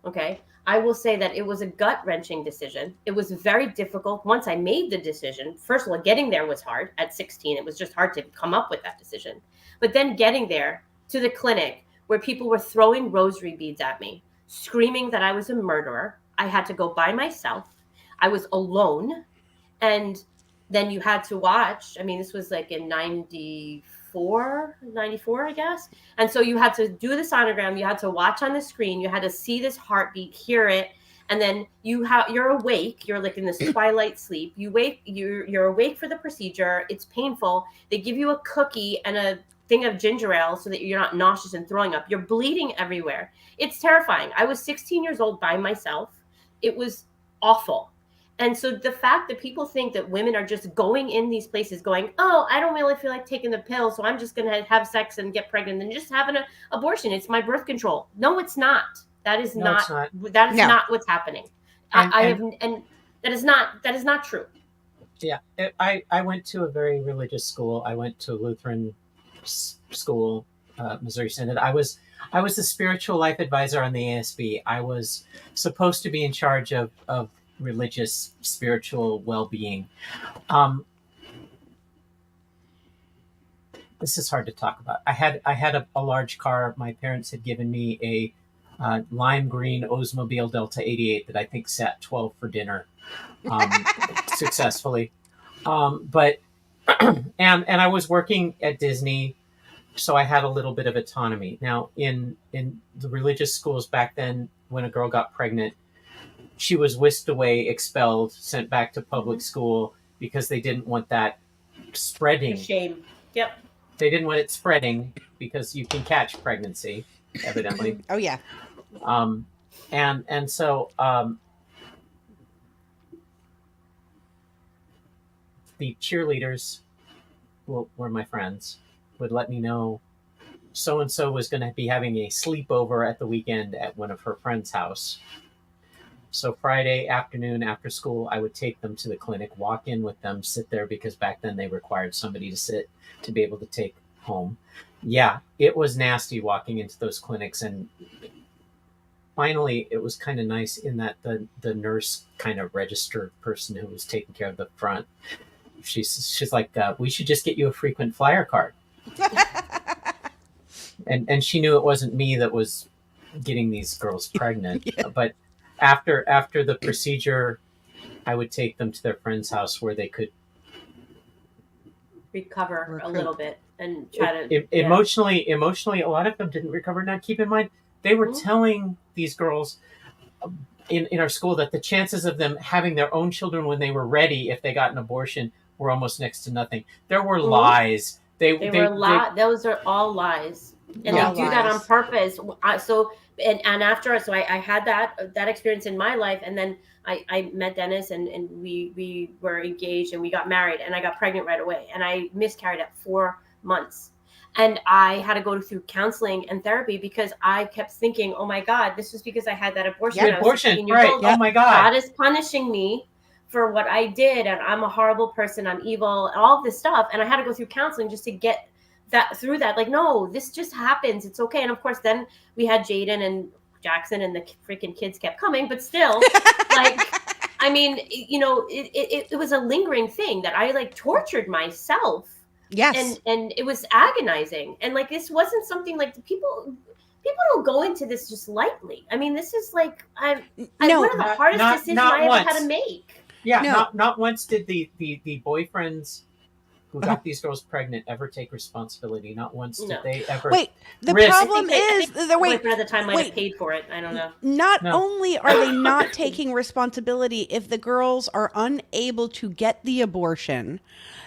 okay, I will say that it was a gut-wrenching decision. It was very difficult. Once I made the decision, first of all, getting there was hard. At 16, it was just hard to come up with that decision. But then getting there to the clinic where people were throwing rosary beads at me, screaming that I was a murderer. I had to go by myself. I was alone. And then you had to watch. I mean, this was like in 94, I guess. And so you had to do the sonogram. You had to watch on the screen. You had to see this heartbeat, hear it. And then you're awake. You're like in this twilight sleep. You're awake for the procedure. It's painful. They give you a cookie and a thing of ginger ale so that you're not nauseous and throwing up. You're bleeding everywhere. It's terrifying. I was 16 years old by myself. It was awful. And so the fact that people think that women are just going in these places going, oh, I don't really feel like taking the pill, so I'm just going to have sex and get pregnant and just have an abortion. It's my birth control. No, it's not. That is not what's happening. I have, and that is not true. Yeah, I went to a very religious school. I went to a Lutheran school, Missouri Synod. I was the spiritual life advisor on the ASB. I was supposed to be in charge of religious spiritual well-being. This is hard to talk about. I had a large car. My parents had given me a lime green Oldsmobile Delta 88 that I think sat 12 for dinner successfully. But and I was working at Disney, so I had a little bit of autonomy. Now, in the religious schools back then, when a girl got pregnant, she was whisked away, expelled, sent back to public school because they didn't want that spreading. Shame. Yep. They didn't want it spreading because you can catch pregnancy, evidently. Oh yeah. And so the cheerleaders were my friends, would let me know so-and-so was going to be having a sleepover at the weekend at one of her friends' house. So Friday afternoon after school, I would take them to the clinic, walk in with them, sit there, because back then they required somebody to sit to be able to take home. Yeah, it was nasty walking into those clinics. And finally, it was kind of nice in that the nurse kind of registered person who was taking care of the front, she's like, we should just get you a frequent flyer card. and she knew it wasn't me that was getting these girls pregnant. Yeah. But after the procedure, I would take them to their friend's house where they could recover a little bit and try to emotionally. A lot of them didn't recover. Now, keep in mind, they were telling these girls in our school that the chances of them having their own children when they were ready, if they got an abortion, were almost next to nothing. There were lies. Those are all lies, and they do that on purpose. I had that experience in my life, and then I met Dennis, and we were engaged, and we got married, and I got pregnant right away, and I miscarried at 4 months, and I had to go through counseling and therapy because I kept thinking, oh my God, this was because I had that abortion. Yeah, abortion, right? Old. Oh my God, God is punishing me for what I did, and I'm a horrible person, I'm evil, all this stuff, and I had to go through counseling just to get through that. Like, no, this just happens, it's okay. And of course, then we had Jaden and Jackson, and the freaking kids kept coming, but still, like, I mean, it was a lingering thing that I like tortured myself. Yes, and it was agonizing, and like this wasn't something like people don't go into this just lightly. I mean, this is like one of the hardest decisions I ever had to make. Yeah, not once did the boyfriends who got these girls pregnant ever take responsibility. Not once did they ever. Wait, the problem is the boyfriend at the time might have paid for it. I don't know. Not only are they not taking responsibility if the girls are unable to get the abortion,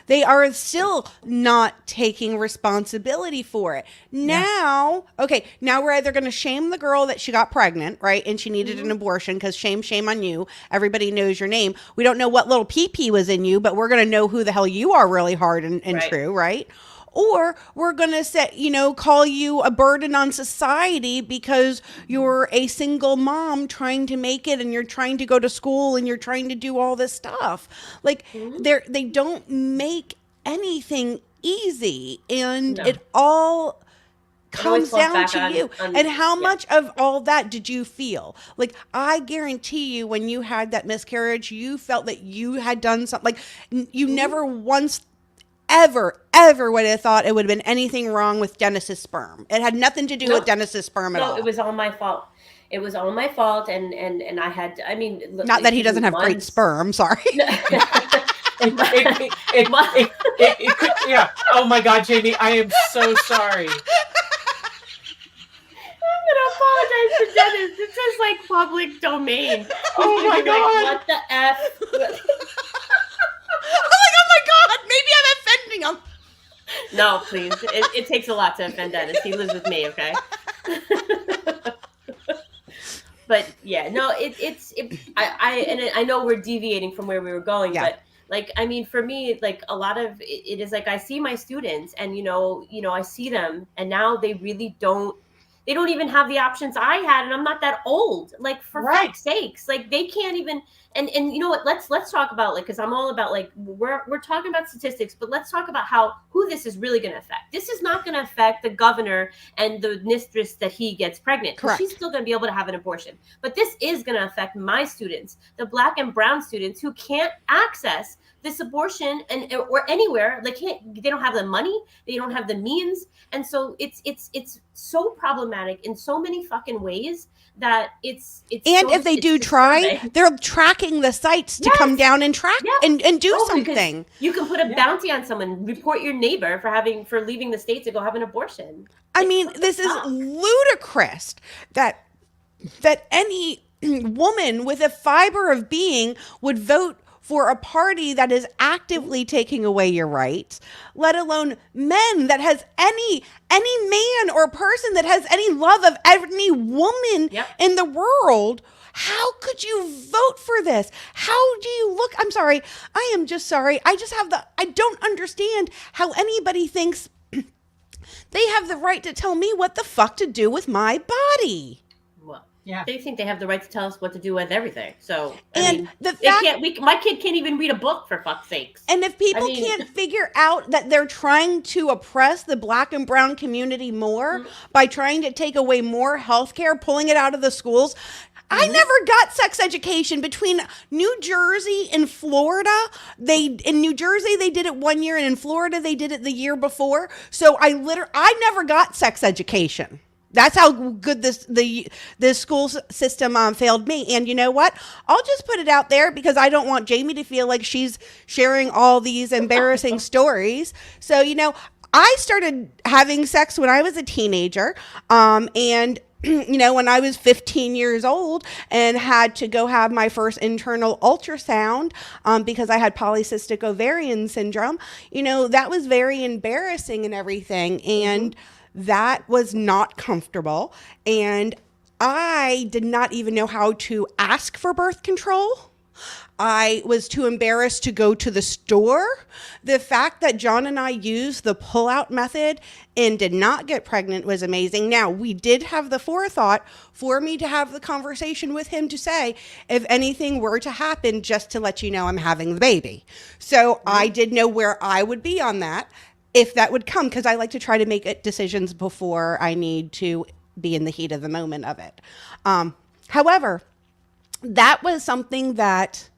they are still not taking responsibility for it. Now we're either going to shame the girl that she got pregnant, right? And she needed an abortion because shame on you. Everybody knows your name. We don't know what little pee-pee was in you, but we're going to know who the hell you are really hard and true, right? Or we're going to call you a burden on society because you're a single mom trying to make it, and you're trying to go to school, and you're trying to do all this stuff. Like, they don't make anything easy, and it all comes down to you. And how much of all that did you feel? Like, I guarantee you, when you had that miscarriage, you felt that you had done something. Like, you never once ever would have thought it would have been anything wrong with Dennis's sperm. It had nothing to do with Dennis's sperm at all. No, it was all my fault. It was all my fault, and I had. I mean, look, not that he doesn't have great sperm. Sorry. It could, yeah. Oh my God, Jamie, I am so sorry. I'm gonna apologize to Dennis. This is like public domain. Oh my God! Like, what the F? Oh my God! Maybe I'm offending him. No, please. It takes a lot to offend Dennis. He lives with me, okay? But yeah, no, I know we're deviating from where we were going, but like, I mean, for me, like a lot of it is like I see my students, and I see them, and now they really don't. They don't even have the options I had, and I'm not that old. Like, for fuck's sakes, like, they can't even. And you know what? Let's talk about, like, because I'm all about, like, we're talking about statistics, but let's talk about who this is really going to affect. This is not going to affect the governor and the mistress that he gets pregnant. Correct. She's still going to be able to have an abortion. But this is going to affect my students, the Black and brown students who can't access this abortion or anywhere. They don't have the money, they don't have the means. And so it's so problematic in so many fucking ways that it's and if they do try, they're tracking the sites to come down and track and do something. You can put a bounty on someone, report your neighbor for leaving the state to go have an abortion. I mean, this is ludicrous that any woman with a fiber of being would vote for a party that is actively taking away your rights, let alone men that has any man or person that has any love of any woman in the world. How could you vote for this? How do you look? I'm sorry. I am just sorry. I don't understand how anybody thinks they have the right to tell me what the fuck to do with my body. Yeah, they think they have the right to tell us what to do with everything. So, my kid can't even read a book, for fuck's sakes. And if people can't figure out that they're trying to oppress the Black and brown community more by trying to take away more health care, pulling it out of the schools. I never got sex education between New Jersey and Florida. In New Jersey, they did it 1 year, and in Florida, they did it the year before. So I never got sex education. That's how good this school system failed me. And you know what? I'll just put it out there because I don't want Jaime to feel like she's sharing all these embarrassing stories. So, I started having sex when I was a teenager. And when I was 15 years old and had to go have my first internal ultrasound because I had polycystic ovarian syndrome, that was very embarrassing and everything. And that was not comfortable. And I did not even know how to ask for birth control. I was too embarrassed to go to the store. The fact that John and I used the pull-out method and did not get pregnant was amazing. Now, we did have the forethought for me to have the conversation with him to say, if anything were to happen, just to let you know I'm having the baby. So I did know where I would be on that, if that would come, because I like to try to make decisions before I need to be in the heat of the moment of it. However, that was something that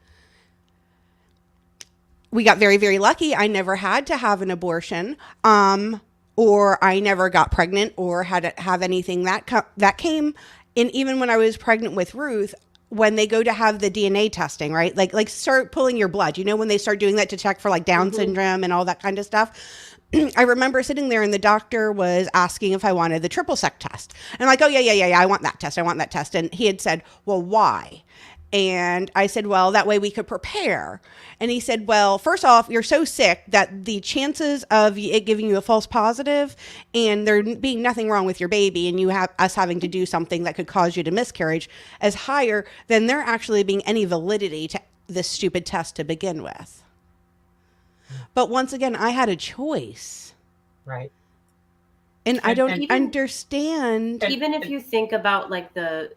we got very, very lucky. I never had to have an abortion, or I never got pregnant or had to have anything that came. And even when I was pregnant with Ruth, when they go to have the DNA testing, right? Like start pulling your blood, when they start doing that to check for like Down syndrome and all that kind of stuff. I remember sitting there and the doctor was asking if I wanted the triple sec test. And I'm like, oh, yeah, I want that test. And he had said, well, why? And I said, well, that way we could prepare. And he said, well, first off, you're so sick that the chances of it giving you a false positive and there being nothing wrong with your baby and us having to do something that could cause you to miscarriage is higher than there actually being any validity to this stupid test to begin with. But once again, I had a choice. Right. And I don't understand. Even if you think about like the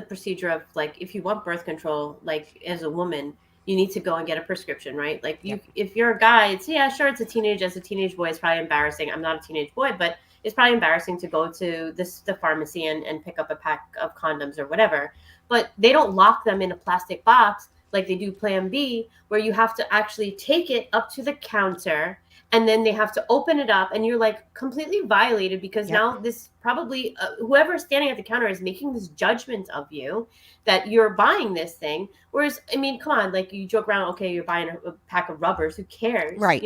procedure of like, if you want birth control, like as a woman, you need to go and get a prescription, right? Like if you're a guy, it's a teenage boy, it's probably embarrassing. I'm not a teenage boy, but it's probably embarrassing to go to the pharmacy and pick up a pack of condoms or whatever. But they don't lock them in a plastic box like they do Plan B, where you have to actually take it up to the counter and then they have to open it up and you're like completely violated because now this probably whoever's standing at the counter is making this judgment of you that you're buying this thing. Whereas, I mean, come on, like you joke around, okay, you're buying a pack of rubbers, who cares? Right.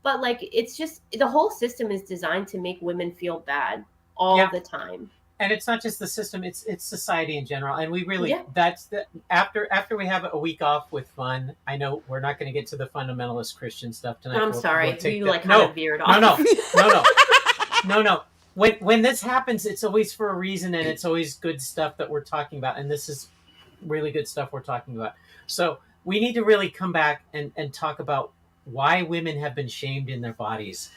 But like, it's just, the whole system is designed to make women feel bad all the time. And it's not just the system; it's society in general. And we really that's the after we have a week off with fun. I know we're not going to get to the fundamentalist Christian stuff tonight. I'm sorry, you like kind of veered off. No. When this happens, it's always for a reason, and it's always good stuff that we're talking about. And this is really good stuff we're talking about. So we need to really come back and talk about why women have been shamed in their bodies.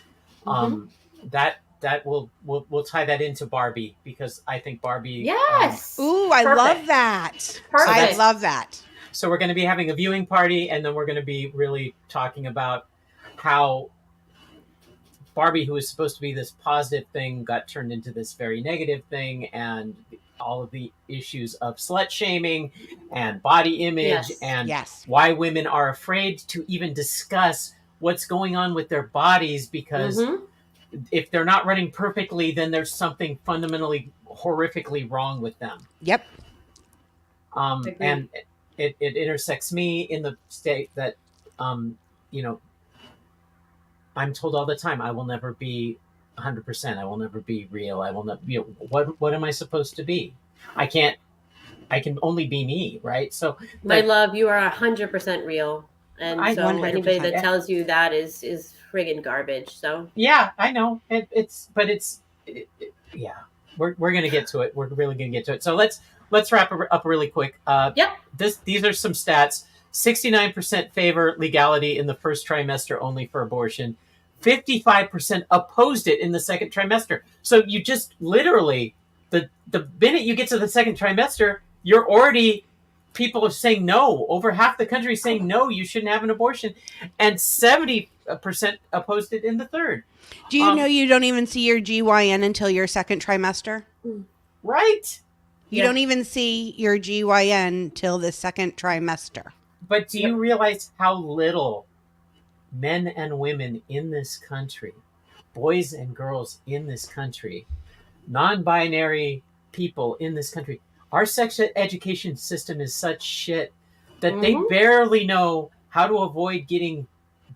we'll tie that into Barbie, because I think Barbie. Yes. Ooh, I Perfect. love that. I Perfect. love that. So we're going to be having a viewing party, and then we're going to be really talking about how Barbie, who was supposed to be this positive thing, got turned into this very negative thing, and all of the issues of slut shaming and body image, Yes. and Yes. why women are afraid to even discuss what's going on with their bodies, because if they're not running perfectly, then there's something fundamentally horrifically wrong with them. Yep. And it intersects me in the state that, I'm told all the time, I will never be 100%. I will never be real. I will not. What am I supposed to be? I can only be me, right? So, My love, you are 100% real, and I so 100%. anybody that tells you that is friggin' garbage. So yeah, I know yeah. We're gonna get to it. We're really gonna get to it. So let's wrap up really quick. Yep. These are some stats. 69% favor legality in the first trimester only for abortion. 55% opposed it in the second trimester. So you just literally, the minute you get to the second trimester, you're already, people are saying no. Over half the country is saying no, you shouldn't have an abortion, and 70% opposed it in the third. Do you know you don't even see your GYN until your second trimester? Right? You don't even see your GYN till the second trimester. But do you realize how little men and women in this country, boys and girls in this country, non-binary people in this country, our sex education system is such shit that they barely know how to avoid getting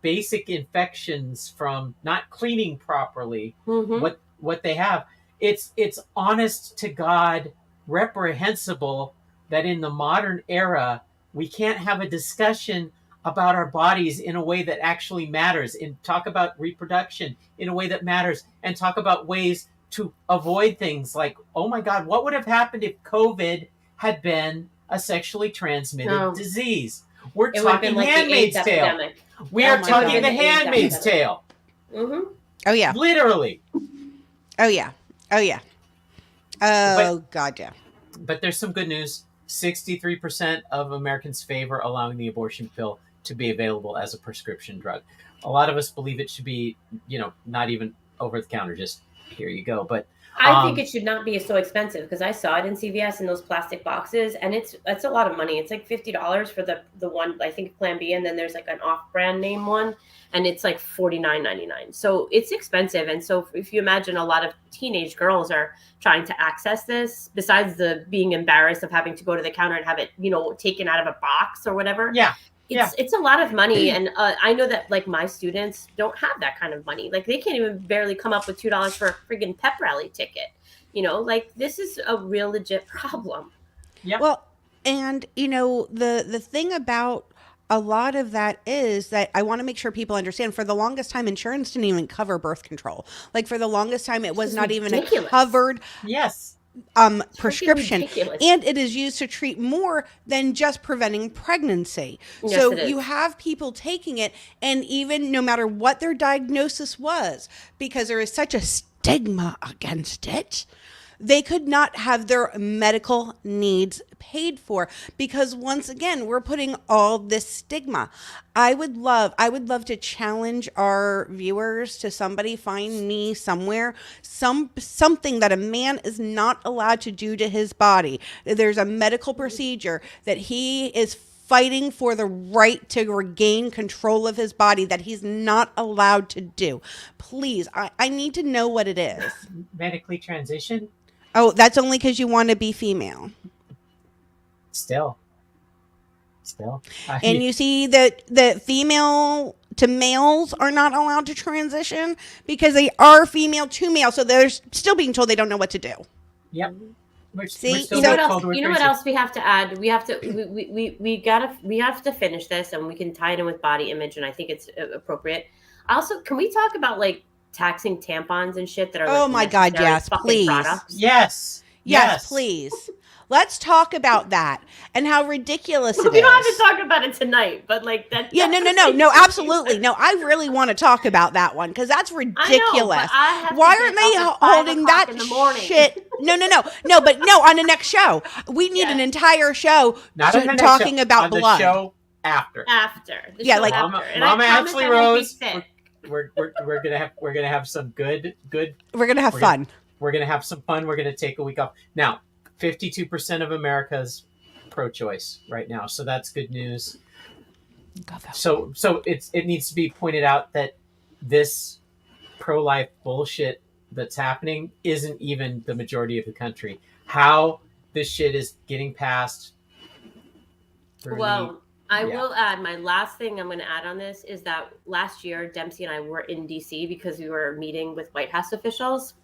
basic infections from not cleaning properly what they have. It's honest to God reprehensible that in the modern era we can't have a discussion about our bodies in a way that actually matters, and talk about reproduction in a way that matters, and talk about ways to avoid things like, oh my God, what would have happened if COVID had been a sexually transmitted disease? We're talking like Handmaid's Tale. Epidemic. We are talking the Handmaid's Tale. Oh yeah. Literally. Oh yeah. Oh yeah. Oh God, yeah. But there's some good news. 63% of Americans favor allowing the abortion pill to be available as a prescription drug. A lot of us believe it should be, not even over the counter. Just here you go. But I think it should not be so expensive, because I saw it in CVS in those plastic boxes, and it's a lot of money. It's like $50 for the one, I think, Plan B, and then there's like an off-brand name one, and it's like $49.99. So it's expensive. And so if you imagine, a lot of teenage girls are trying to access this, besides the being embarrassed of having to go to the counter and have it, taken out of a box or whatever. Yeah. It's a lot of money. And I know that like my students don't have that kind of money. Like they can't even barely come up with $2 for a friggin' pep rally ticket. Like this is a real legit problem. Yeah. Well, and the thing about a lot of that is that I want to make sure people understand, for the longest time, insurance didn't even cover birth control. Like for the longest time, it was not even a covered prescription. And it is used to treat more than just preventing pregnancy. Yes, so you have people taking it, and even no matter what their diagnosis was, because there is such a stigma against it, they could not have their medical needs paid for, because once again, we're putting all this stigma. I would love to challenge our viewers to somebody find me somewhere something that a man is not allowed to do to his body. There's a medical procedure that he is fighting for the right to regain control of his body that he's not allowed to do. Please, I need to know what it is. Medically transition? Oh, that's only because you want to be female. Still. And you see that female to males are not allowed to transition because they are female to male. So they're still being told they don't know what to do. Yep. You know what else we have to add? We have to we have to finish this, and we can tie it in with body image, and I think it's appropriate. Also, can we talk about like taxing tampons and shit that are oh my God, yes, please. Yes, please. Let's talk about that and how ridiculous it is. We don't have to talk about it tonight, but like that. Yeah, no, absolutely. No, I really want to talk about that one because that's ridiculous. Why aren't they holding that in the morning? shit? No, but on the next show. We need an entire show Not on the next talking show, about on blood. The show after. The Yeah, show like after. Mama Ashley Rose. We're We're gonna have some good. We're gonna have fun. We're gonna have some fun. We're gonna take a week off. Now, 52% of America's pro-choice right now, so that's good news. So it needs to be pointed out that this pro-life bullshit that's happening isn't even the majority of the country. How this shit is getting passed. Well, I will add, my last thing I'm going to add on this is that last year, Dempsey and I were in DC because we were meeting with White House officials.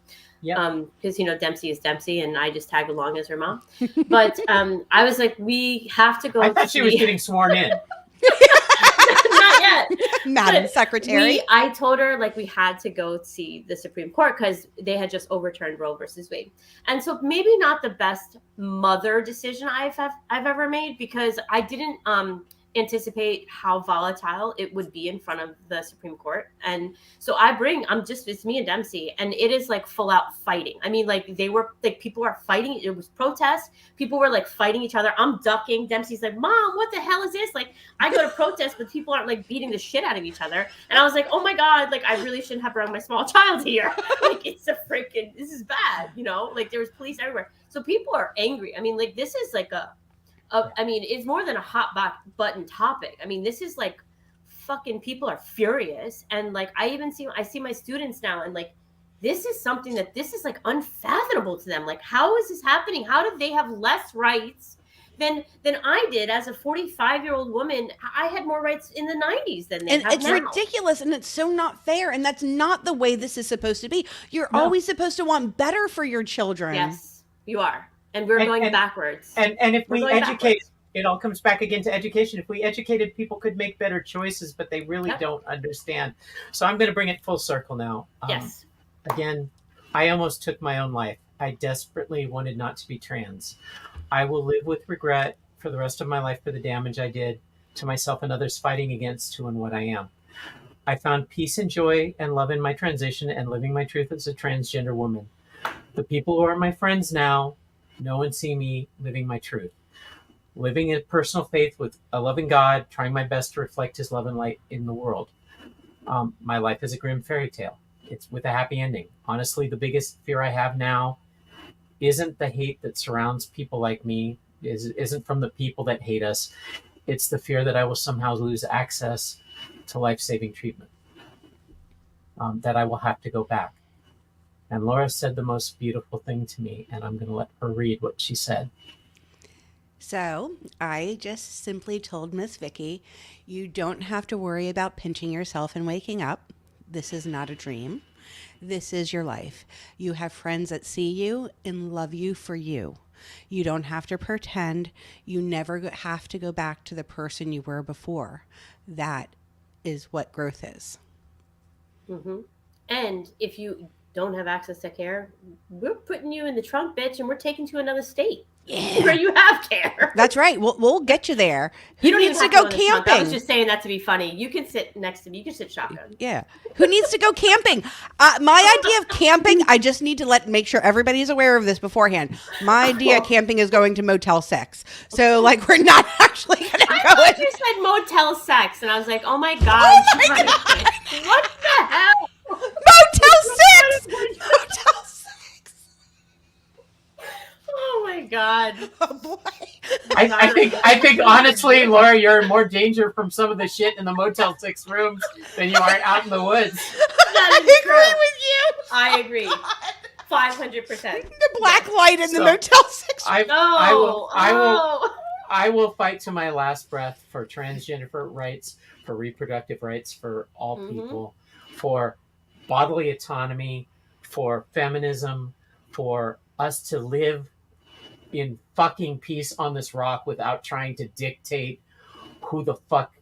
Yeah. Because, Dempsey is Dempsey and I just tag along as her mom. But I was like, we have to go. I thought she was getting sworn in. Not yet. Madam Secretary. I told her like we had to go see the Supreme Court because they had just overturned Roe versus Wade. And so maybe not the best mother decision I've ever made because I didn't anticipate how volatile it would be in front of the Supreme Court. And so it's me and Dempsey, and it is like full out fighting. I mean, like people are fighting. It was protests. People were like fighting each other. I'm ducking. Dempsey's like, Mom, what the hell is this? Like, I go to protest, but people aren't like beating the shit out of each other. And I was like, oh my God, like I really shouldn't have brought my small child here. Like this is bad, like there was police everywhere. So people are angry. I mean, like this is like it's more than a hot button topic. I mean, this is like fucking people are furious. And like, I see my students now and like, this is something that this is like unfathomable to them. Like, how is this happening? How did they have less rights than I did as a 45-year-old woman? I had more rights in the 90s than they have it's now. ridiculous and it's so not fair. And that's not the way this is supposed to be. You're always supposed to want better for your children. Yes, you are. And we're going backwards. And if we educate, it all comes back again to education. If we educated, people could make better choices, but they really don't understand. So I'm going to bring it full circle now. Yes. Again, I almost took my own life. I desperately wanted not to be trans. I will live with regret for the rest of my life for the damage I did to myself and others fighting against who and what I am. I found peace and joy and love in my transition and living my truth as a transgender woman. The people who are my friends now know and see me living my truth, living in personal faith with a loving God, trying my best to reflect his love and light in the world. My life is a grim fairy tale. It's with a happy ending. Honestly, the biggest fear I have now isn't the hate that surrounds people like me, isn't from the people that hate us. It's the fear that I will somehow lose access to life-saving treatment, that I will have to go back. And Laura said the most beautiful thing to me, and I'm going to let her read what she said. So I just simply told Miss Vicki, you don't have to worry about pinching yourself and waking up. This is not a dream. This is your life. You have friends that see you and love you for you. You don't have to pretend. You never have to go back to the person you were before. That is what growth is. Mm-hmm. And if you don't have access to care, we're putting you in the trunk, bitch, and we're taking you to another state where you have care. That's right. We'll get you there. You Who don't needs even to have go to camping. I was camping? just saying that to be funny. You can sit next to me. You can sit shotgun. Yeah. Who needs to go camping? My idea of camping, I just need to make sure everybody's aware of this beforehand. My idea of camping is going to Motel 6. So, like, we're not actually going to go. I thought you said Motel 6, and I was like, oh my God. Oh my God. What the hell? Motel 6! Motel 6! Oh my God. Oh boy. I think honestly, Laura, you're in more danger from some of the shit in the Motel 6 rooms than you are out in the woods. I agree with you. I agree. 500%. The black light in the Motel 6 I will fight to my last breath for transgender rights, for reproductive rights for all people, for bodily autonomy, for feminism, for us to live in fucking peace on this rock without trying to dictate who the fuck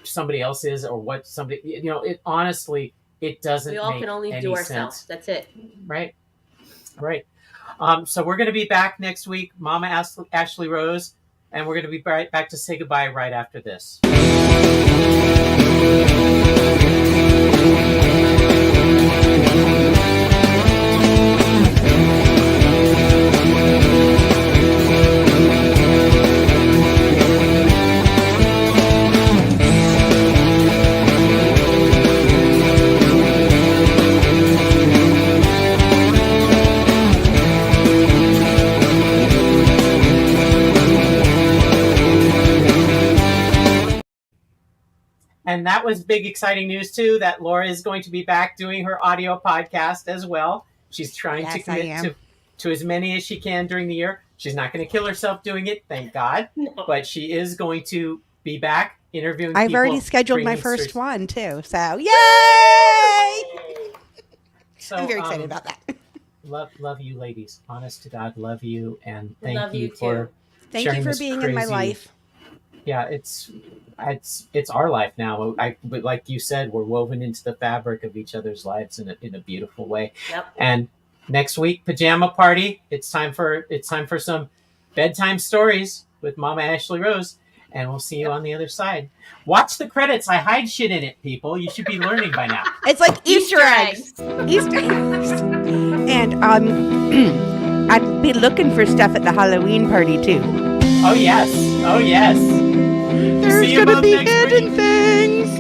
somebody else is or what somebody, it honestly, it doesn't make any sense. We all can only do ourselves. That's it. Right? Right. So we're going to be back next week, Mama Ashley Rose, and we're going to be right back to say goodbye right after this. And that was big, exciting news, too, that Laura is going to be back doing her audio podcast as well. She's trying to commit to as many as she can during the year. She's not going to kill herself doing it, thank God. No. But she is going to be back interviewing people. I've already scheduled my first one, too. So, yay! So, I'm very excited about that. Love you, ladies. Honest to God, love you. And thank you for sharing this being in my life. Yeah, it's our life now. But like you said, we're woven into the fabric of each other's lives in a beautiful way. Yep. And next week, pajama party. It's time for some bedtime stories with Mama Ashley Rose, and we'll see you on the other side. Watch the credits. I hide shit in it, people. You should be learning by now. It's like Easter eggs. Easter eggs. And I'd be looking for stuff at the Halloween party too. Oh yes. There's gonna be hidden things.